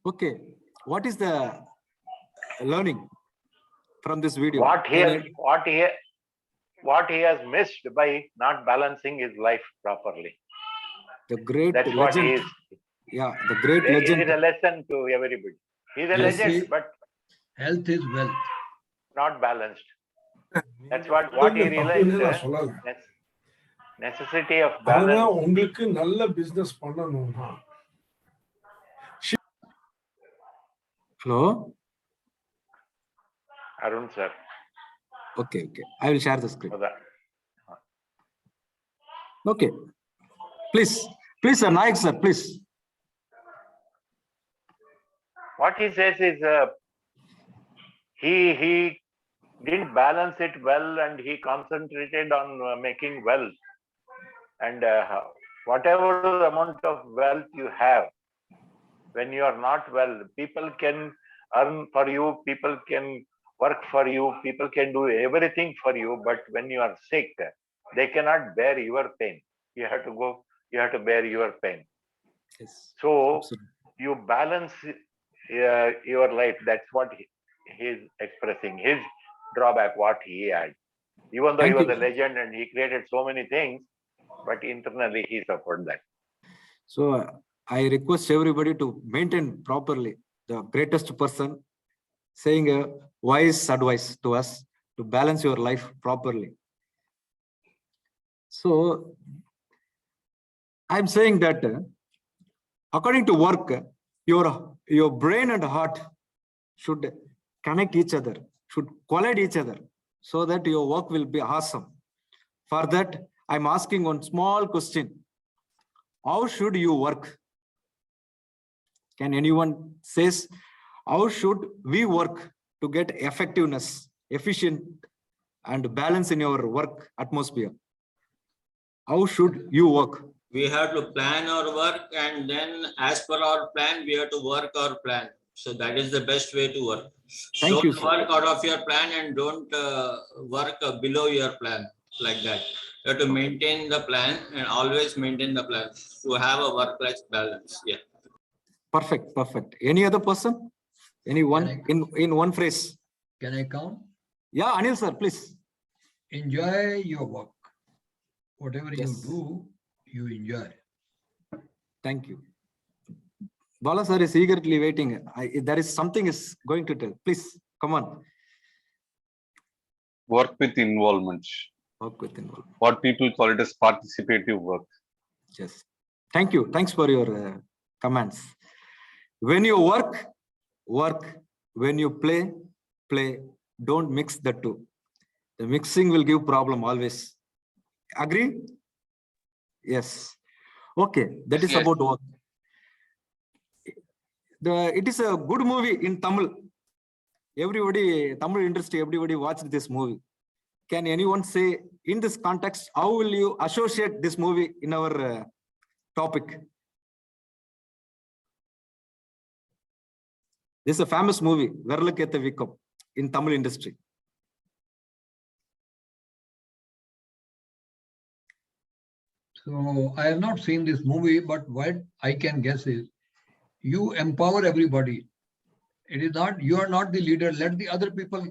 Okay. What is the learning from this video? What he has missed by not balancing his life properly. The great That's legend. what he is. Yeah, the great It legend. is a lesson to everybody. He's a Yes, legend, but health is wealth. not balanced. That's what he realized. Necessity of balance. உங்களுக்கு நல்ல business பண்ணணும்னா Hello. Arun sir. Okay. I will share the screen. Okay. Please, sir, Naik sir, please. What he says is he didn't balance it well, and he concentrated on making wealth. And whatever amount of wealth you have, when you are not well, people can earn for you, people can work for you, people can do everything for you, but when you are sick, they cannot bear your pain. You have to bear your pain. Yes, so absolutely. You balance your life. That's what he is expressing, his drawback, what he had. Even though he was a legend and he created so many things, but internally he suffered that. So I request everybody to maintain properly. The greatest person saying a wise advice to us to balance your life properly. So I'm saying that according to work, your brain and heart should connect each other, should collide each other, so that your work will be awesome. For that, I'm asking one small question. How should you work? Can anyone says, how should we work to get effectiveness, efficient, and balance in your work atmosphere? How should you work? We have to plan our work, and then as per our plan, we have to work our plan. So that is the best way to work. Thank Don't you, sir. work out of your plan and don't work below your plan like that. You have to maintain the plan and always maintain the plan to have a work-life balance. Yeah. Perfect, perfect. Any other person? Anyone in one phrase? Can I count? Yeah, Anil sir, please. Enjoy your work. Whatever Yes. you do, you enjoy. Thank you. Bala sir is eagerly waiting. There is something is going to tell. Please, come on. Work with involvement. Work with involvement. What people call it as participative work. Yes. Thank you. Thanks for your comments. When you work, work. When you play, play. Don't mix the two. The mixing will give problem always. Agree? Yes. Okay. That is Yes. about work. It is a good movie in Tamil. Everybody, Tamil industry, everybody watched this movie. Can anyone say in this context, how will you associate this movie in our topic? This is a famous movie, Allocate Vikam, in Tamil industry. So I have not seen this movie, but what I can guess is you empower everybody. It is not, you are not the leader. Let the other people,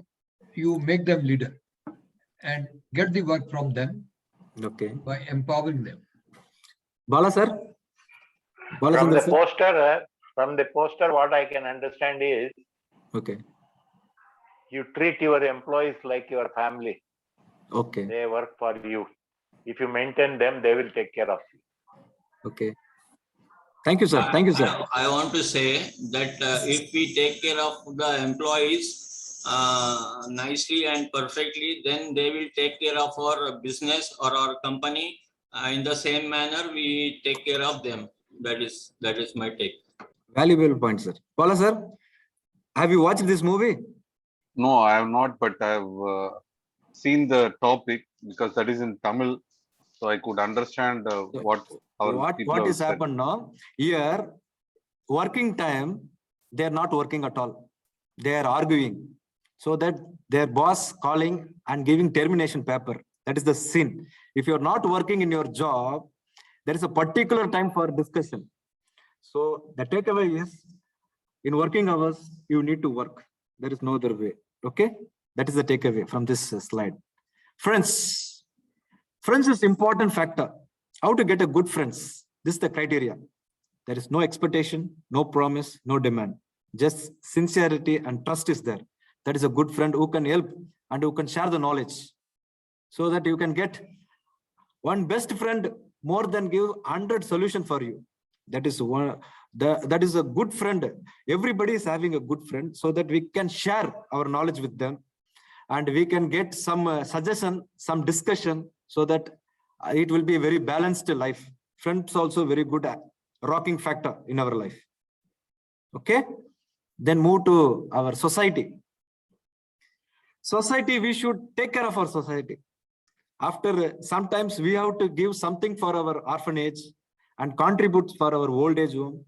you make them leader and get the work from them. Okay. By empowering them. Bala sir? Bala From the sir? poster, what I can understand is, okay, you treat your employees like your family. Okay. They work for you. If you maintain them, they will take care of you. Okay. Thank you, sir. Thank you, sir. I want to say that if we take care of the employees nicely and perfectly, then they will take care of our business or our company in the same manner we take care of them. That is my take. Valuable point, sir. Bala sir, have you watched this movie? No, I have not, but I have seen the topic because that is in Tamil, so I could understand what is happened now. Here, working time, they are not working at all. They are arguing, so that their boss calling and giving termination paper. That is the sin. If you are not working in your job, there is a particular time for discussion. So the takeaway is, in working hours, you need to work. There is no other way. Okay, that is the takeaway from this slide. Friends. Friends is important factor. How to get a good friends? This is the criteria. There is no expectation, no promise, no demand. Just sincerity and trust is there. That is a good friend who can help and who can share the knowledge, so that you can get one best friend more than give 100 solution for you. That is one. That is a good friend. Everybody is having a good friend, so that we can share our knowledge with them, and we can get some suggestion, some discussion, so that it will be a very balanced life. Friends also very good rocking factor in our life. Okay, then move to our society. Society, we should take care of our society. After sometimes we have to give something for our orphanage and contribute for our old age home,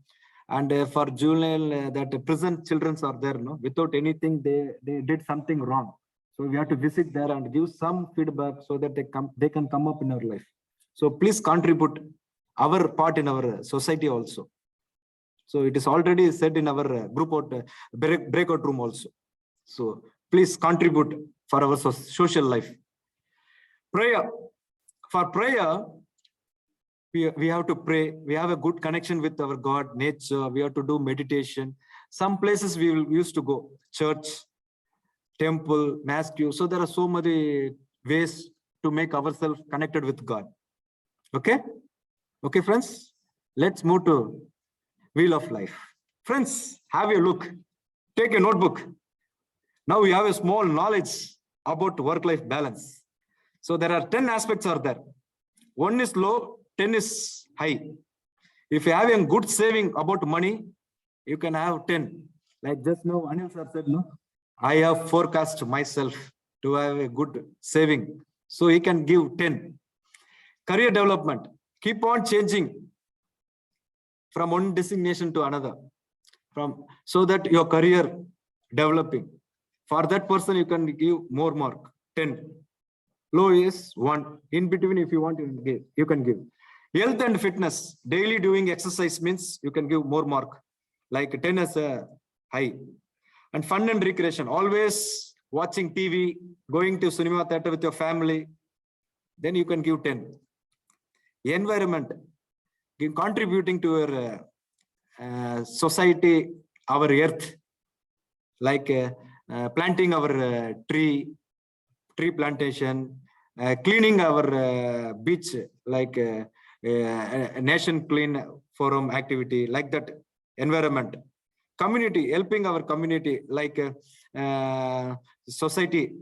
and for juvenile that prison children are there, no, without anything they did something wrong. So we have to visit there and give some feedback, so that they can come up in our life. So please contribute our part in our society also. So it is already said in our group breakout room also. So please contribute for our social life. Prayer. For prayer, we have to pray. We have a good connection with our God, nature. We have to do meditation. Some places we used to go, church, temple, mosque. So there are so many ways to make ourselves connected with God. Okay? Okay, friends? Let's move to Wheel of Life. Friends, have a look. Take a notebook. Now we have a small knowledge about work-life balance. So there are 10 aspects are there. 1 is low, 10 is high. If you have a good saving about money, you can have 10. Like just now, Anil sir said, no, I have forecast myself to have a good saving. So he can give 10. Career development. Keep on changing from one designation to another, so that your career developing. For that person, you can give more mark, 10. Low is 1. In between, if you want, you can give. Health and fitness, daily doing exercise means you can give more mark, like 10 as a high. And fun and recreation, always watching TV, going to cinema theater with your family, then you can give 10. Environment, contributing to your society, our earth, like planting our tree plantation, cleaning our beach, like a nation clean forum activity, like that. Environment, community, helping our community, like society,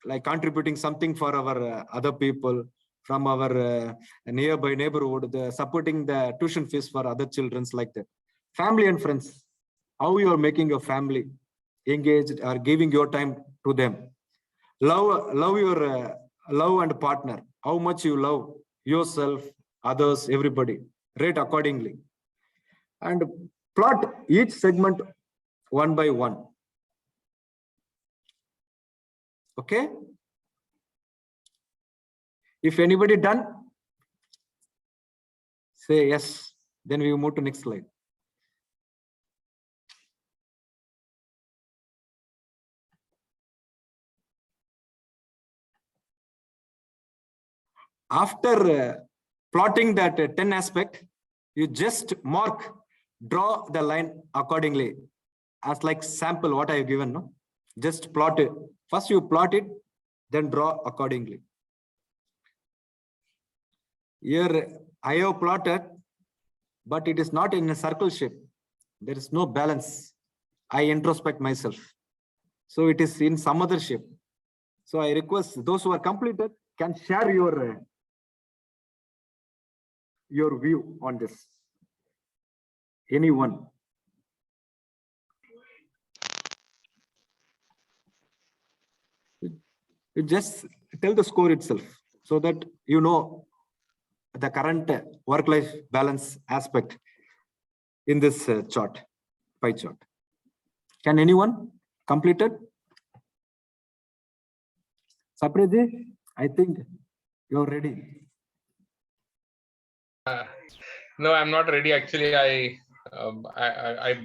like contributing something for our other people from our nearby neighborhood, supporting the tuition fees for other children, like that. Family and friends, how you are making your family engaged or giving your time to them. Love your love and partner, how much you love yourself, others, everybody. Rate accordingly. And plot each segment one by one. Okay? If anybody done, say yes. Then we move to next slide. After plotting that 10 aspect, you just mark, draw the line accordingly, as like sample what I have given. No, just plot it. First you plot it, then draw accordingly. Here I have plotted, but it is not in a circle shape. There is no balance. I introspect myself, so it is in some other shape. So I request those who are completed can share your view on this. Anyone? You just tell the score itself, so that you know the current work-life balance aspect in this chart, pie chart. Can anyone complete it? Sapreji, I think you're ready. No, I'm not ready. Actually, I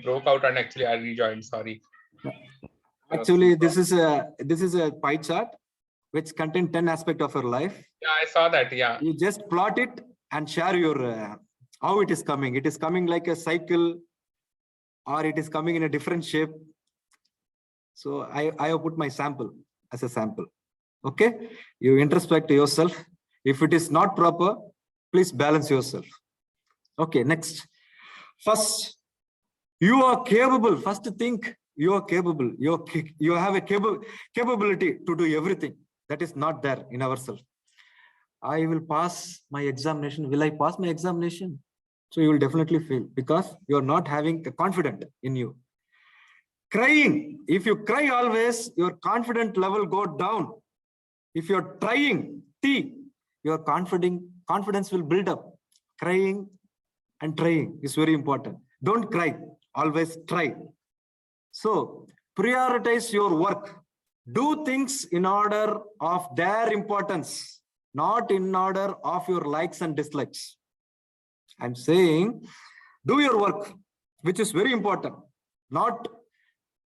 broke out and actually I rejoined. Sorry. Actually, this is a pie chart which contains 10 aspects of your life. Yeah, I saw that. Yeah. You just plot it and share your how it is coming. It is coming like a cycle, or it is coming in a different shape. So I have put my sample as a sample. Okay, you introspect yourself. If it is not proper, please balance yourself. Okay, next. First, you are capable. First, think you are capable. You have a capability to do everything. That is not there in ourselves. I will pass my examination. Will I pass my examination? So you will definitely fail, because you are not having the confidence in you. Crying. If you cry always, your confidence level go down. If you're trying, your confidence will build up. Crying and trying is very important. Don't cry, always try. So prioritize your work. Do things in order of their importance, not in order of your likes and dislikes. I'm saying do your work, which is very important, not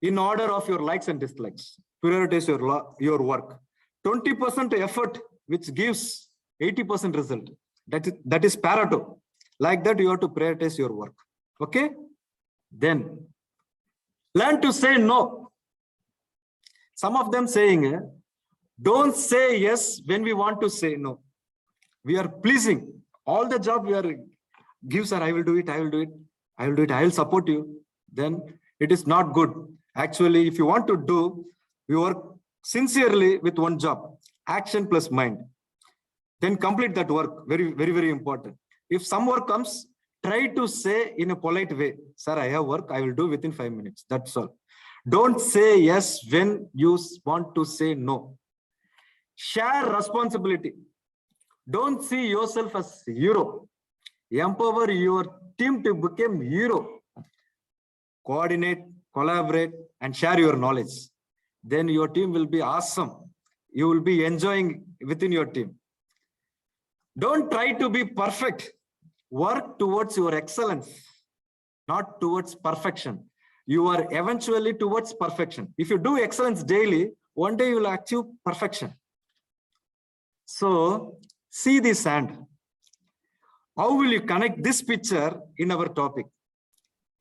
in order of your likes and dislikes. Prioritize your work. 20% effort, which gives 80% result. That is Pareto. Like that, you have to prioritize your work. Okay? Then learn to say no. Some of them saying, don't say yes when we want to say no. We are pleasing. All the job we are give, sir, I will do it, I will do it, I will do it, I will support you. Then it is not good. Actually, if you want to do, you work sincerely with one job, action plus mind. Then complete that work. Very, very, very important. If some work comes, try to say in a polite way, sir, I have work, I will do within 5 minutes. That's all. Don't say yes when you want to say no. Share responsibility. Don't see yourself as hero. Empower your team to become hero. Coordinate, collaborate, and share your knowledge. Then your team will be awesome. You will be enjoying within your team. Don't try to be perfect. Work towards your excellence, not towards perfection. You are eventually towards perfection. If you do excellence daily, one day you will achieve perfection. So see this hand. How will you connect this picture in our topic?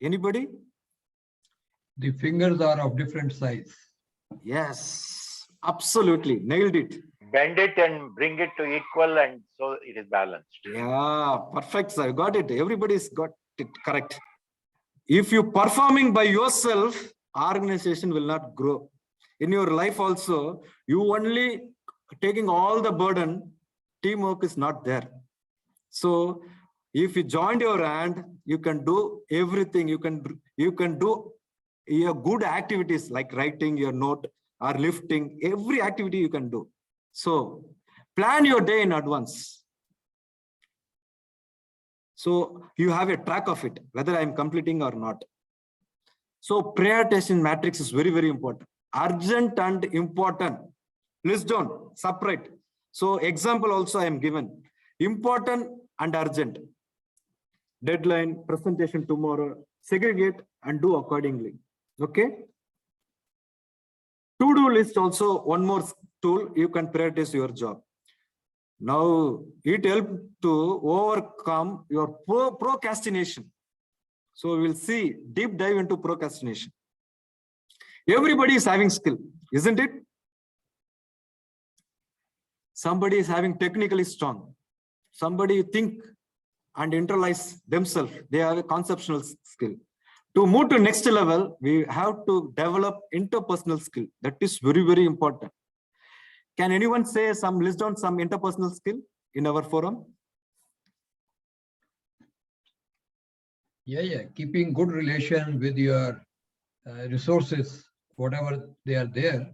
Anybody? The fingers are of different size. Yes, absolutely. Nailed it. Bend it and bring it to equal, and so it is balanced. Yeah, perfect, sir. Got it. Everybody's got it correct. If you performing by yourself, organization will not grow. In your life also, you only taking all the burden, teamwork is not there. So if you joined your hand, you can do everything. You can do your good activities like writing your note or lifting, every activity you can do. So plan your day in advance. So you have a track of it, whether I'm completing or not. So prioritization matrix is very, very important. Urgent and important. List down, separate. So example also I am given. Important and urgent. Deadline, presentation tomorrow, segregate and do accordingly. Okay. To-do list also one more tool, you can prioritize your job. Now it helps to overcome your procrastination. So we'll see deep dive into procrastination. Everybody is having skill, isn't it? Somebody is having technically strong. Somebody think and internalize themselves. They have a conceptual skill. To move to next level, we have to develop interpersonal skill. That is very, very important. Can anyone say some list down some interpersonal skill in our forum? Yeah. Keeping good relation with your resources, whatever they are there.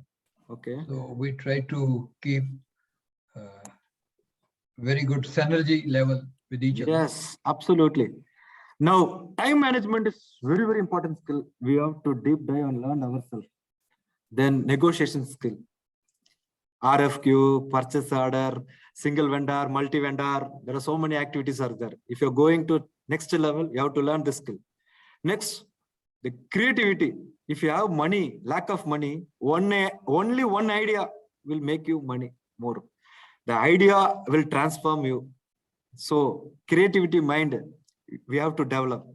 Okay. So we try to keep very good synergy level with each other. Yes, absolutely. Now, time management is very, very important skill. We have to deep dive and learn ourselves. Then negotiation skill. RFQ, purchase order, single vendor, multi-vendor. There are so many activities are there. If you're going to next level, you have to learn this skill. Next, the creativity. If you have money, lack of money, only one idea will make you money more. The idea will transform you. So creativity mind, we have to develop.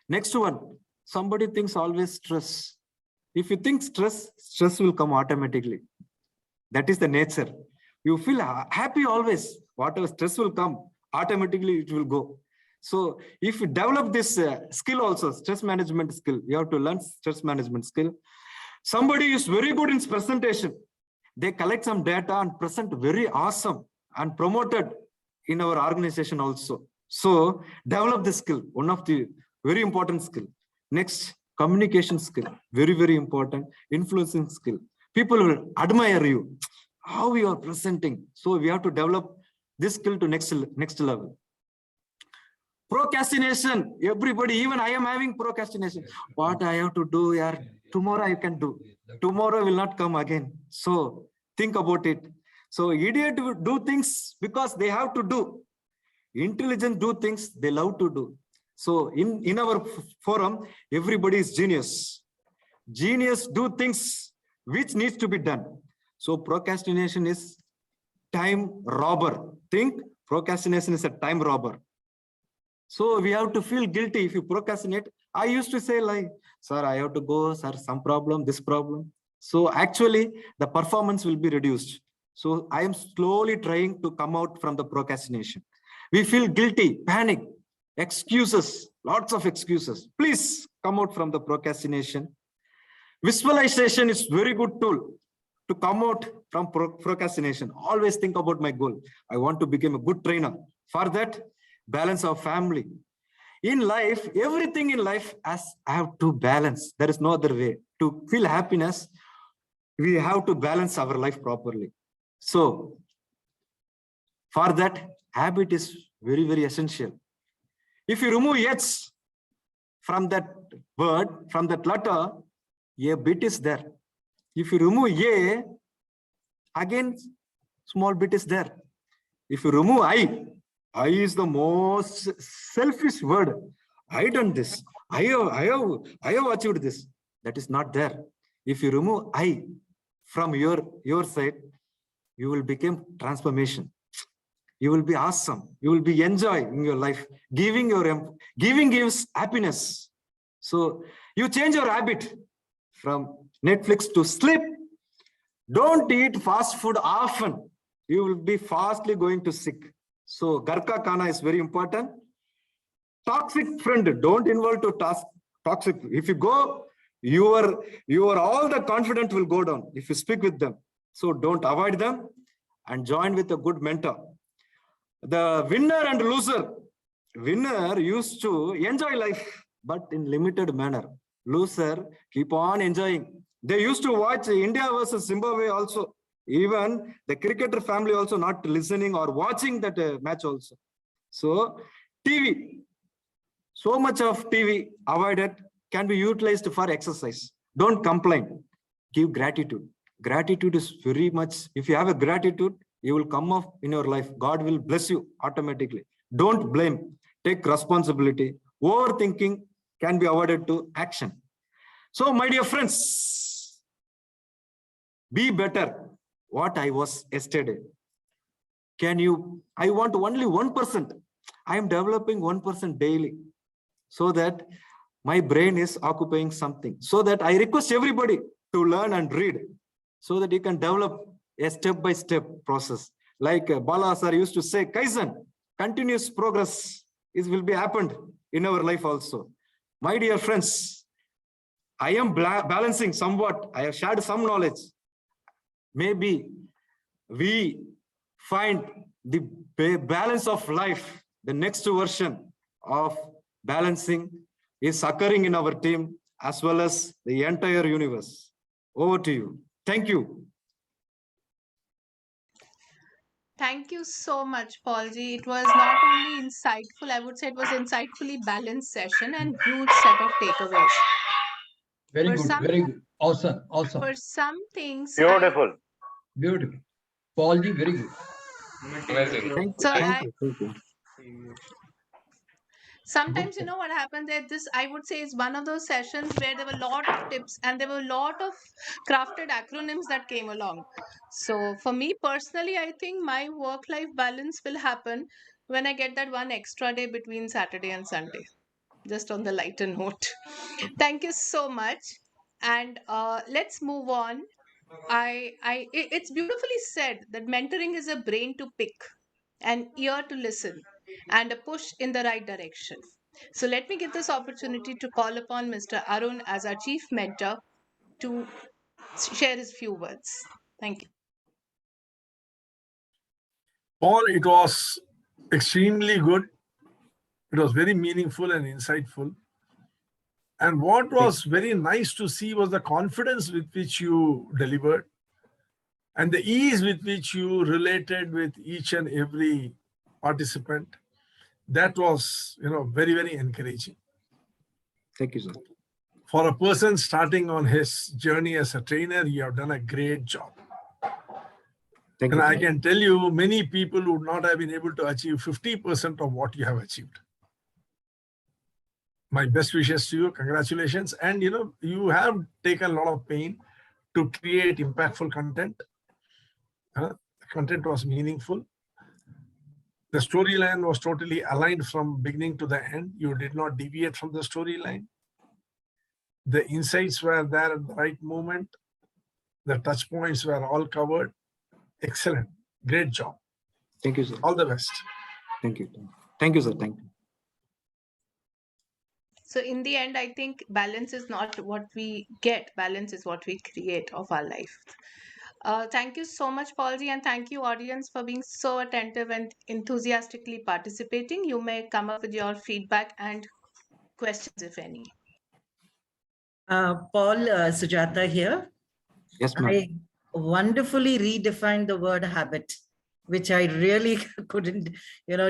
Next one, somebody thinks always stress. If you think stress will come automatically. That is the nature. You feel happy always. Whatever stress will come, automatically it will go. So if you develop this skill also, stress management skill, you have to learn stress management skill. Somebody is very good in presentation. They collect some data and present very awesome and promoted in our organization also. So develop this skill, one of the very important skill. Next, communication skill, very, very important. Influencing skill. People will admire you, how you are presenting. So we have to develop this skill to next level. Procrastination, everybody, even I am having procrastination. What I have to do here, tomorrow I can do. Tomorrow will not come again. So think about it. So idiot will do things because they have to do. Intelligent do things they love to do. So in our forum, everybody is genius. Genius do things which needs to be done. So procrastination is time robber. Think procrastination is a time robber. So we have to feel guilty if you procrastinate. I used to say like, sir, I have to go, sir, some problem, this problem. So actually the performance will be reduced. So I am slowly trying to come out from the procrastination. We feel guilty, panic, excuses, lots of excuses. Please come out from the procrastination. Visualization is very good tool to come out from procrastination. Always think about my goal. I want to become a good trainer. For that, balance our family. In life, everything in life has have to balance. There is no other way. To feel happiness, we have to balance our life properly. So for that, habit is very, very essential. If you remove H from that word, from that letter, a bit is there. If you remove A, again, small bit is there. If you remove I is the most selfish word. I done this. I have achieved this. That is not there. If you remove I from your side, you will become transformation. You will be awesome. You will be enjoying your life. Giving gives happiness. So you change your habit from Netflix to sleep. Don't eat fast food often. You will be fastly going to sick. So Garka Kana is very important. Toxic friend, don't involve to toxic. If you go, your all the confidence will go down if you speak with them. So don't avoid them and join with a good mentor. The winner and loser. Winner used to enjoy life, but in limited manner. Loser keep on enjoying. They used to watch India versus Zimbabwe also. Even the cricketer family also not listening or watching that match also. So TV, so much of TV avoided, can be utilized for exercise. Don't complain. Give gratitude. Gratitude is very much, if you have a gratitude, you will come up in your life. God will bless you automatically. Don't blame. Take responsibility. Overthinking can be avoided to action. So my dear friends, be better what I was yesterday. I want only 1%. I am developing 1% daily so that my brain is occupying something. So that I request everybody to learn and read so that you can develop a step-by-step process. Like Bala sir used to say, Kaizen, continuous progress will be happened in our life also. My dear friends, I am balancing somewhat. I have shared some knowledge. Maybe we find the balance of life, the next version of balancing is occurring in our team as well as the entire universe. Over to you. Thank you. Thank you so much, Paulji. It was not only insightful, I would say it was insightfully balanced session and huge set of takeaways. Very good, very good. Awesome, awesome. For some things, Beautiful. Beautiful. Paulji, very good. Amazing. Thank you. Sometimes, you know what happens at this, I would say, is one of those sessions where there were a lot of tips and there were a lot of crafted acronyms that came along. So for me personally, I think my work-life balance will happen when I get that one extra day between Saturday and Sunday. Just on the lighter note. Thank you so much. And let's move on. It's beautifully said that mentoring is a brain to pick, an ear to listen, and a push in the right direction. So let me give this opportunity to call upon Mr. Arun as our chief mentor to share his few words. Thank you. Paul, it was extremely good. It was very meaningful and insightful. And what was very nice to see was the confidence with which you delivered and the ease with which you related with each and every participant. That was, very, very encouraging. Thank you, sir. For a person starting on his journey as a trainer, you have done a great job. And I can tell you, many people would not have been able to achieve 50% of what you have achieved. My best wishes to you. Congratulations. And, you have taken a lot of pain to create impactful content. The content was meaningful. The storyline was totally aligned from beginning to the end. You did not deviate from the storyline. The insights were there at the right moment. The touch points were all covered. Excellent. Great job. Thank you, sir. All the best. Thank you. Thank you, sir. Thank you. So in the end, I think balance is not what we get. Balance is what we create of our life. Thank you so much, Paulji, and thank you, audience, for being so attentive and enthusiastically participating. You may come up with your feedback and questions, if any. Paul, Sujata here. Yes, ma'am. I wonderfully redefined the word habit. which I really couldn't,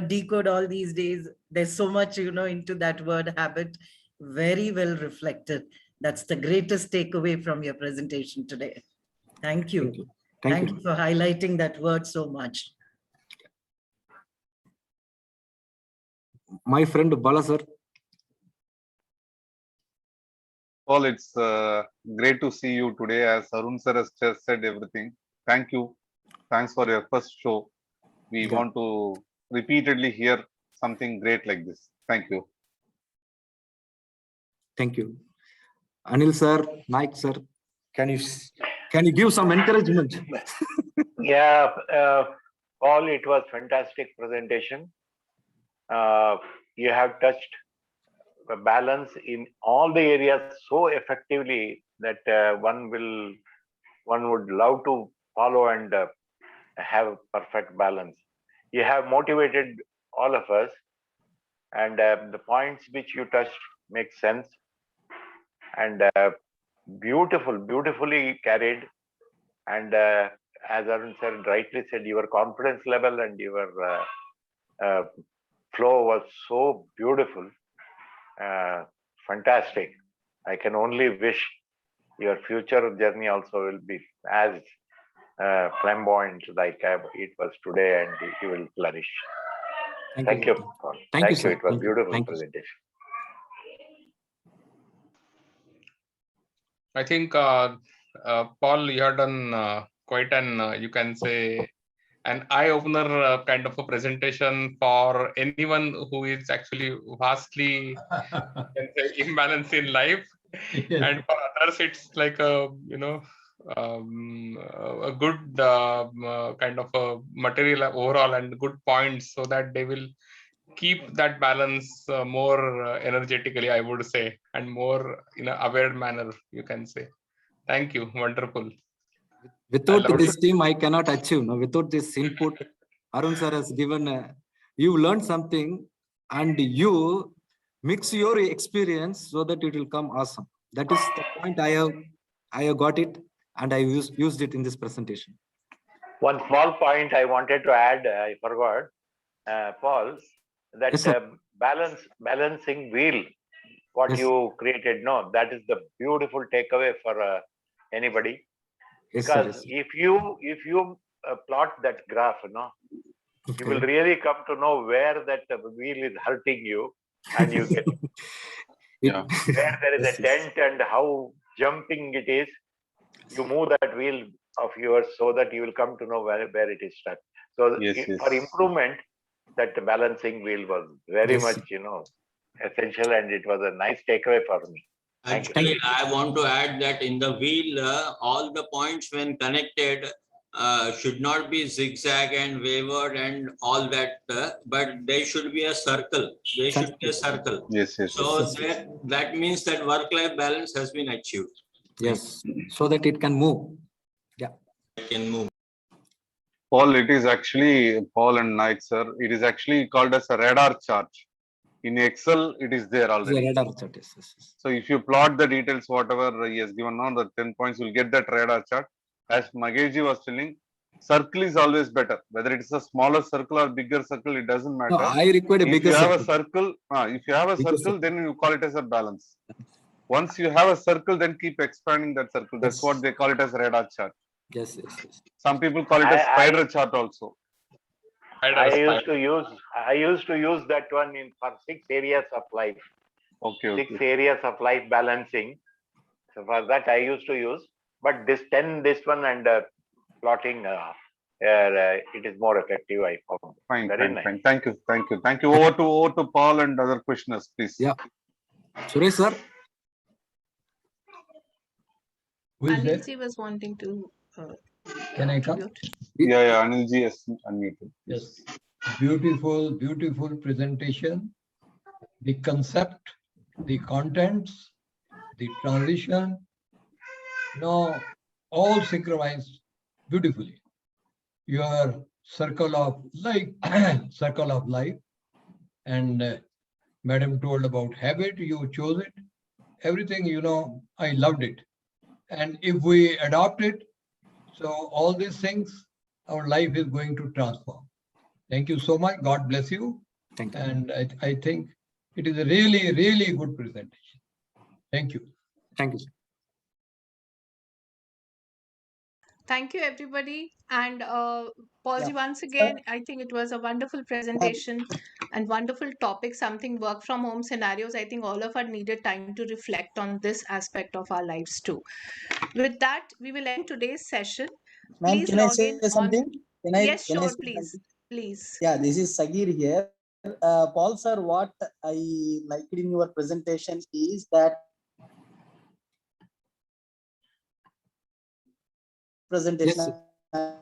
decode all these days. There's so much, into that word habit. Very well reflected. That's the greatest takeaway from your presentation today. Thank you. Thank you. Thank you. For highlighting that word so much. My friend Bala sir. Paul, it's great to see you today. As Arun sir has just said everything. Thank you. Thanks for your first show. We want to repeatedly hear something great like this. Thank you. Thank you. Anil sir, Naik sir, can you give some encouragement? Yeah, Paul, it was fantastic presentation. You have touched a balance in all the areas so effectively that one would love to follow and have perfect balance. You have motivated all of us, and the points which you touched make sense, and beautifully carried. And as Arun said, rightly said, your confidence level and your flow was so beautiful, fantastic. I can only wish your future journey also will be as flamboyant like it was today, and you will flourish. Thank you. Paul. Thank you, sir. It was Thank you. beautiful Thank you. presentation. I think, Paul, you have done quite an, you can say, an eye-opener kind of a presentation for anyone who is actually vastly imbalanced in life. Yes. And for others, it's like a, a good kind of a material overall and good points, so that they will keep that balance more energetically, I would say, and more in an aware manner, you can say. Thank you. Wonderful. Without this team, I cannot achieve. No? Without this input, Arun sir has given, you learn something and you mix your experience so that it will come awesome. That is the point I have got it, and I used it in this presentation. One small point I wanted to add, I forgot, Paul, that Yes, balancing wheel, what Yes. you created, no, that is the beautiful takeaway for anybody. Yes, sir, Because yes, if you plot that graph, no, you will Okay. really come to know where that wheel is hurting you, and you get Yeah. where there is Yes, a yes. dent and how jumping it is. You move that wheel of yours so that you will come to know where it is stuck. So Yes, for yes. improvement, that balancing wheel was very Yes, much, essential, and it was a nice takeaway for me. Thank you. Actually, I want to add that in the wheel, all the points when connected should not be zigzag and wavered and all that, but they should be a circle. They should be a circle. Yes, yes. So Yes, yes. that means that work-life balance has been achieved. Yes, so that it can move. Yeah. It can move. Paul, it is actually, Paul and Naik sir, it is actually called as a radar chart. In Excel, it is there The already. radar chart, yes, yes, yes. So if you plot the details, whatever he has given on the 10 points, you'll get that radar chart. As Mageji was telling, circle is always better. Whether it is a smaller circle or bigger circle, it doesn't matter. No, I required a If bigger you have circle. if you have a Bigger circle, then you call it as a balance. Once you have a circle, then keep expanding that circle. That's what they call it as radar chart. Yes, yes, yes. Some people call it a spider chart also. I used to use that one for 6 areas of life. Okay, 6 areas of life balancing. So for that I used to use, but this one and plotting, it is more effective, I found. Fine, Very fine, nice. fine. Thank you, thank you, thank you. Over to Paul and other questioners, please. Yeah. Suresh sir. Who is there? Anilji was wanting to Can I come? contribute. Yeah, Anilji is unmuted. Yes. Beautiful presentation. The concept, the contents, the transition, all synchronized beautifully. Your circle of life, and Madam told about habit, you chose it. Everything, I loved it. And if we adopt it, so all these things our life is going to transform. Thank you so much. God bless you. Thank you. And I think it is a really, really good presentation. Thank you. Thank you, sir. Thank you, everybody. And Paulji, Yeah. once again, I think it was a wonderful presentation and wonderful topic, something work from home scenarios. I think all of us needed time to reflect on this aspect of our lives too. With that, we will end today's session. Ma'am, Please can I log say in something? on. Can I Yes, can I sure, say please. something? Please. Yeah, this is Sagir here. Paul sir, what I liked in your presentation is that presentation. Yes, sir.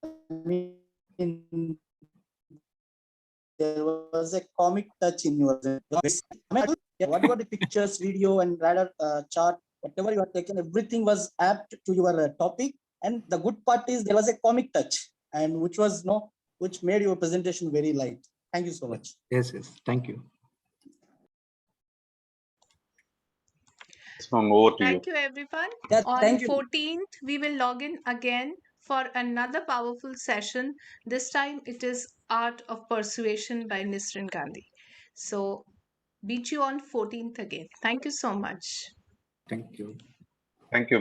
I mean, there was a comic touch in your whatever the pictures, video, and radar chart, whatever you have taken, everything was apt to your topic. And the good part is there was a comic touch, and which was which made your presentation very light. Thank you so much. Yes, yes. Thank you. Over to you. Thank you, everyone. Yeah, On thank you. 14th, we will log in again for another powerful session. This time it is Art of Persuasion by Nisrin Gandhi. So meet you on 14th again. Thank you so much. Thank you. Thank you.